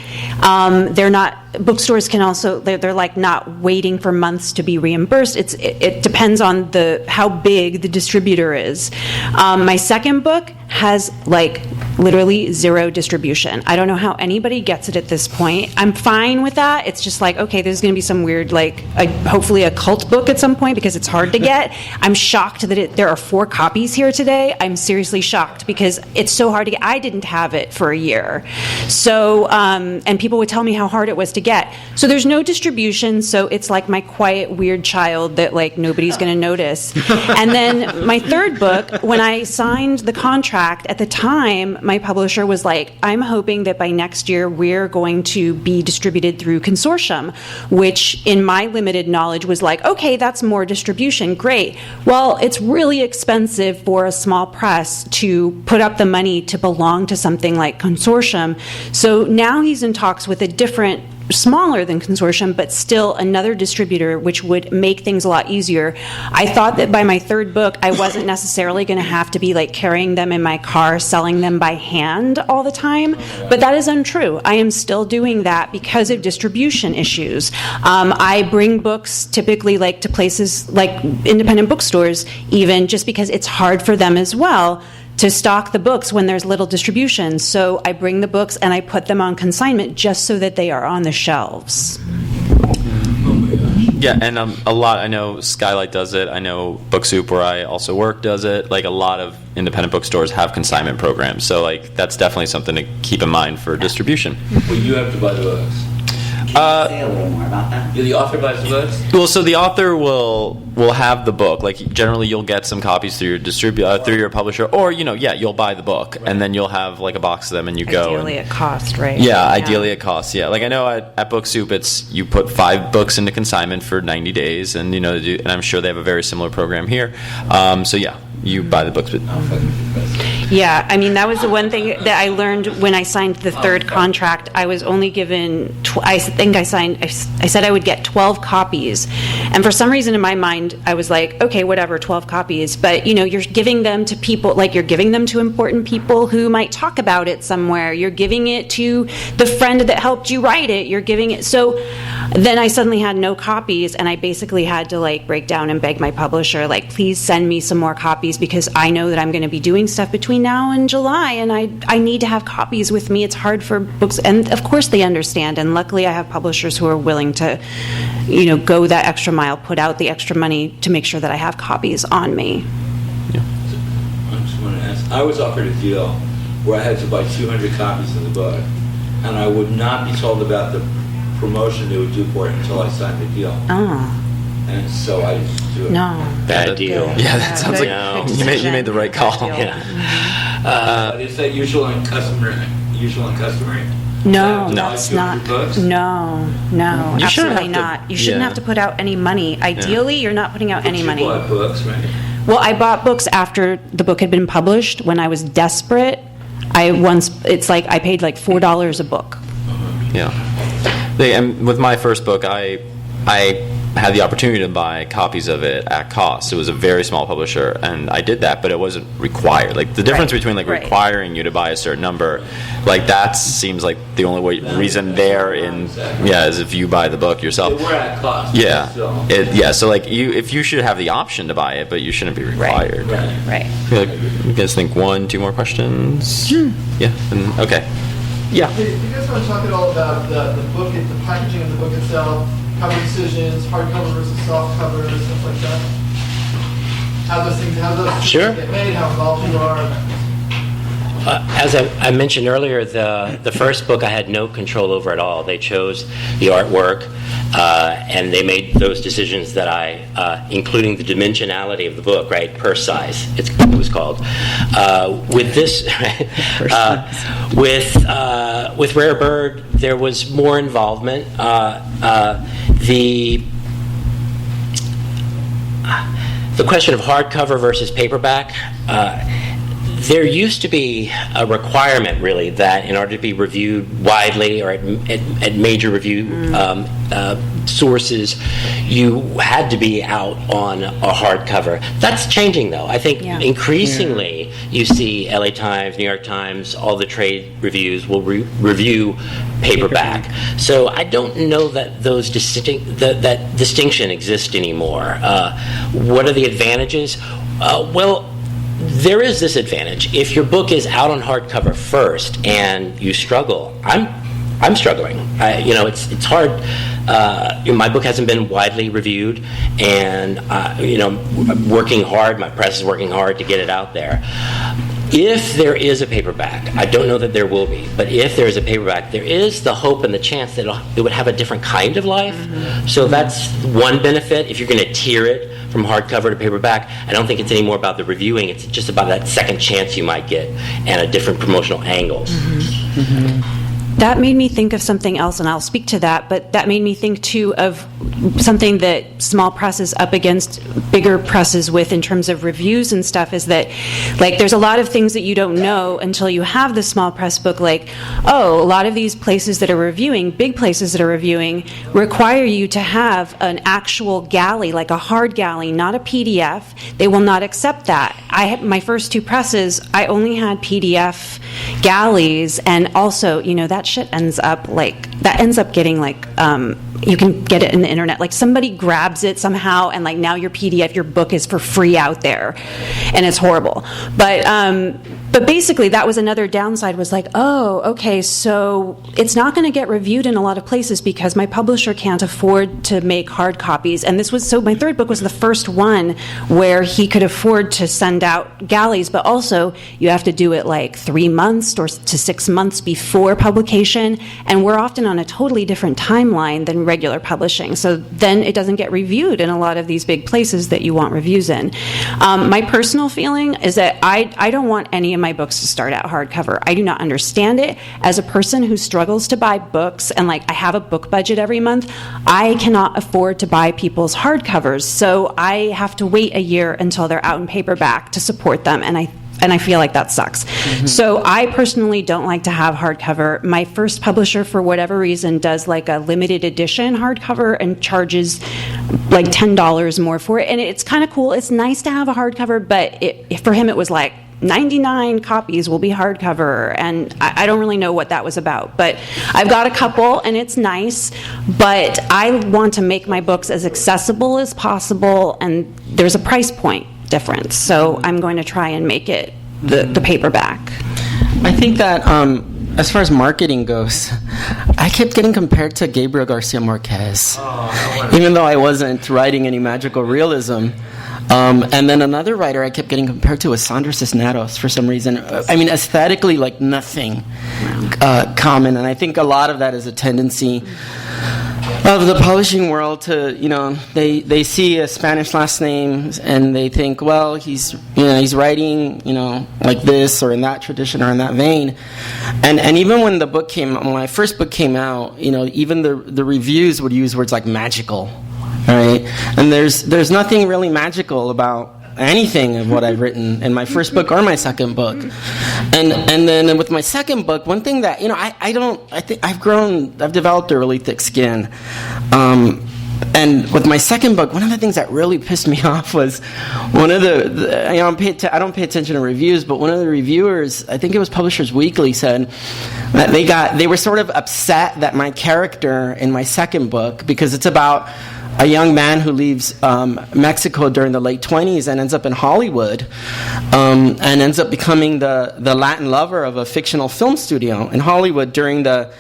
Bookstores can also, they're like not waiting for months to be reimbursed. It depends on how big the distributor is. My second book has like literally zero distribution. I don't know how anybody gets it at this point. I'm fine with that. It's just like, okay, there's going to be some weird, hopefully a cult book at some point, because it's hard to get. I'm shocked that there are 4 copies here today. I'm seriously shocked, because it's so hard to get. I didn't have it for a year. So, and people would tell me how hard it was to get. So there's no distribution, so it's like my quiet, weird child that like nobody's going to notice. And then my third book, when I signed the contract, at the time, my publisher was like, I'm hoping that by next year we're going to be distributed through consortium, which in my limited knowledge was like, okay, that's more distribution, great. Well, it's really expensive for a small press to put up the money to belong to something like consortium. So now he's in talks with a different, smaller than consortium, but still another distributor, which would make things a lot easier. I thought that by my third book, I wasn't necessarily going to have to be like carrying them in my car, selling them by hand all the time, but that is untrue. I am still doing that because of distribution issues. I bring books typically like to places like independent bookstores, even just because it's hard for them as well to stock the books when there's little distribution. So I bring the books and I put them on consignment just so that they are on the shelves. Yeah, and a lot, I know Skylight does it. I know Book Soup, where I also work, does it. Like, a lot of independent bookstores have consignment programs. So, like, that's definitely something to keep in mind for distribution. Well, you have to buy the books. Can you say a little more about that? Yeah, the author buys the books? Well, so the author will have the book. Like, generally, you'll get some copies through your through your publisher, or you'll buy the book, and then you'll have like a box of them, and you go. Ideally at cost, right? Yeah, ideally at cost. Yeah, like I know at Book Soup, it's you put 5 books into consignment for 90 days, and and I'm sure they have a very similar program here. So yeah, you buy the books. But yeah, I mean, that was the one thing that I learned when I signed the third contract. I was only given, I said I would get 12 copies. And for some reason in my mind, I was like, okay, whatever, 12 copies. But, you're giving them to people, like you're giving them to important people who might talk about it somewhere. You're giving it to the friend that helped you write it. You're giving it. So then I suddenly had no copies, and I basically had to like break down and beg my publisher, like, please send me some more copies, because I know that I'm going to be doing stuff between now and July, and I need to have copies with me. It's hard for books, and of course they understand, and luckily I have publishers who are willing to go that extra mile, put out the extra money to make sure that I have copies on me. I just want to ask, I was offered a deal where I had to buy 200 copies of the book, and I would not be told about the promotion they would do for it until I signed the deal. Oh. And so I didn't do it. No. Bad deal. yeah, that sounds like you made the right call. Yeah. Is that usual and customary? No, No. that's Buy not. 200 books? No, You shouldn't absolutely have to- not. You shouldn't yeah. have to put out any money. Ideally, you're not putting out any You money. bought books, right? Well, I bought books after the book had been published when I was desperate. I paid like $4 a book. Yeah. And with my first book, I had the opportunity to buy copies of it at cost. It was a very small publisher, and I did that, but it wasn't required. Like, the difference between like requiring you to buy a certain number, like that seems like the only reason there is if you buy the book yourself. They were at cost. Yeah. So. So like if you should have the option to buy it, but you shouldn't be required. Right. You guys think 1-2 more questions? Sure. Yeah. Okay. Yeah. Do you guys want to talk at all about the book, the packaging of the book itself, cover decisions, hardcover versus soft cover, stuff like that? How those things Sure. get made, how involved you are? As I mentioned earlier, the first book I had no control over at all. They chose the artwork, and they made those decisions that including the dimensionality of the book, right, per size, it was called. With this, with Rare Bird, there was more involvement. The question of hardcover versus paperback. There used to be a requirement, really, that in order to be reviewed widely or at major review sources, you had to be out on a hardcover. That's changing, though. I think increasingly you see LA Times, New York Times, all the trade reviews will review paperback. So I don't know that those that distinction exists anymore. What are the advantages? Well, there is this advantage. If your book is out on hardcover first and you struggle, I'm struggling. It's hard. My book hasn't been widely reviewed, and I'm working hard. My press is working hard to get it out there. If there is a paperback, I don't know that there will be, but if there is a paperback, there is the hope and the chance that it would have a different kind of life. So that's one benefit. If you're going to tier it from hardcover to paperback, I don't think it's any more about the reviewing. It's just about that second chance you might get and a different promotional angle. That made me think of something else, and I'll speak to that, but that made me think, too, of something that small press is up against bigger presses with in terms of reviews and stuff, is that, like, there's a lot of things that you don't know until you have the small press book, like, oh, a lot of these places that are reviewing, big places that are reviewing, require you to have an actual galley, like a hard galley, not a PDF. They will not accept that. My first two presses, I only had PDF galleys, and also, that shit ends up getting you can get it in the internet, like somebody grabs it somehow, and like now your PDF, your book is for free out there, and it's horrible. But basically that was another downside, was like, oh, okay, so it's not going to get reviewed in a lot of places because my publisher can't afford to make hard copies. And my third book was the first one where he could afford to send out galleys, but also you have to do it like 3 months or to 6 months before publication, and we're often on a totally different timeline than regular publishing. So then it doesn't get reviewed in a lot of these big places that you want reviews in. My personal feeling is that I don't want any of my books to start out hardcover. I do not understand it. As a person who struggles to buy books, and like I have a book budget every month, I cannot afford to buy people's hardcovers. So I have to wait a year until they're out in paperback to support them, and I feel like that sucks. So I personally don't like to have hardcover. My first publisher, for whatever reason, does like a limited edition hardcover and charges like $10 more for it. And it's kind of cool. It's nice to have a hardcover, but for him it was like 99 copies will be hardcover, and I don't really know what that was about. But I've got a couple, and it's nice, but I want to make my books as accessible as possible, and there's a price point difference, so I'm going to try and make it the paperback. I think that as far as marketing goes, I kept getting compared to Gabriel Garcia Marquez, even though I wasn't writing any magical realism. And then another writer I kept getting compared to was Sandra Cisneros for some reason. I mean, aesthetically, like nothing common, and I think a lot of that is a tendency of the publishing world to, they see a Spanish last name and they think, well, he's writing, like this or in that tradition or in that vein. And even when my first book came out, even the reviews would use words like magical, right? And there's nothing really magical about anything of what I've written in my first book or my second book. And then with my second book, one thing that, I've developed a really thick skin. And with my second book, one of the things that really pissed me off was one of I don't pay attention to reviews, but one of the reviewers, I think it was Publishers Weekly, said that they were sort of upset that my character in my second book, because it's about a young man who leaves Mexico during the late 20s and ends up in Hollywood, and ends up becoming the Latin lover of a fictional film studio in Hollywood during the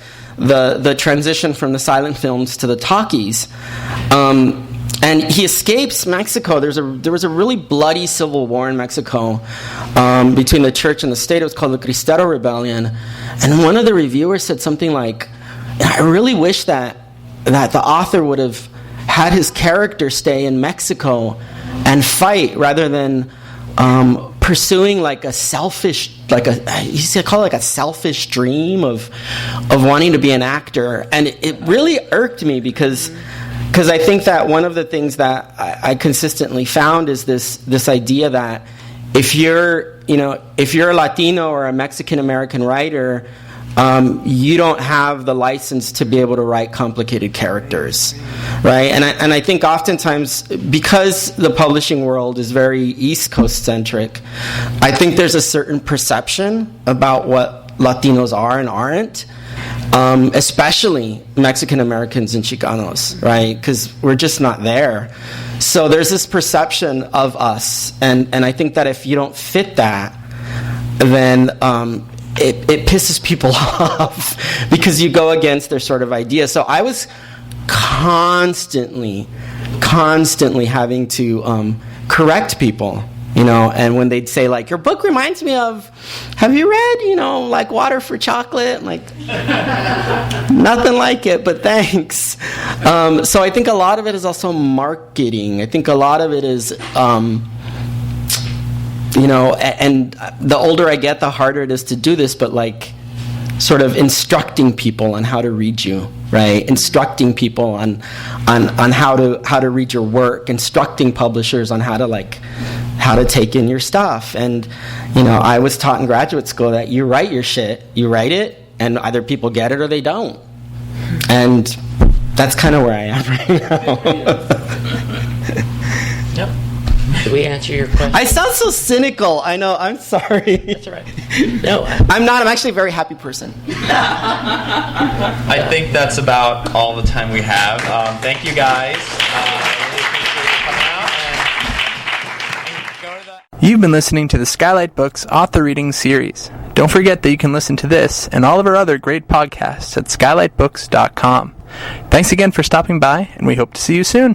transition from the silent films to the talkies. And he escapes Mexico. There was a really bloody civil war in Mexico between the church and the state. It was called the Cristero Rebellion. And one of the reviewers said something like, I really wish that the author would have had his character stay in Mexico and fight rather than pursuing like a selfish, he said, call it like a selfish dream of wanting to be an actor. And it really irked me because I think that one of the things that I consistently found is this idea that if you're a Latino or a Mexican American writer, you don't have the license to be able to write complicated characters, right? And I think oftentimes, because the publishing world is very East Coast centric, I think there's a certain perception about what Latinos are and aren't, especially Mexican Americans and Chicanos, right? Because we're just not there. So there's this perception of us, and I think that if you don't fit that, then it pisses people off because you go against their sort of idea. So I was constantly having to correct people And when they'd say, like, your book reminds me of, have you read, like Water for Chocolate? I'm like, nothing like it, but thanks. So I think a lot of it is also marketing. I think a lot of it is, and the older I get, the harder it is to do this, but like sort of instructing people on how to read you, right? Instructing people on how to read your work, instructing publishers on how to take in your stuff. And I was taught in graduate school that you write your shit, you write it, and either people get it or they don't. And that's kind of where I am right now. Yep. Did we answer your question? I sound so cynical. I know. I'm sorry. That's all right. No. I'm not. I'm actually a very happy person. I think that's about all the time we have. Thank you, guys. I really appreciate you coming out. And go to the... You've been listening to the Skylight Books Author Reading Series. Don't forget that you can listen to this and all of our other great podcasts at skylightbooks.com. Thanks again for stopping by, and we hope to see you soon.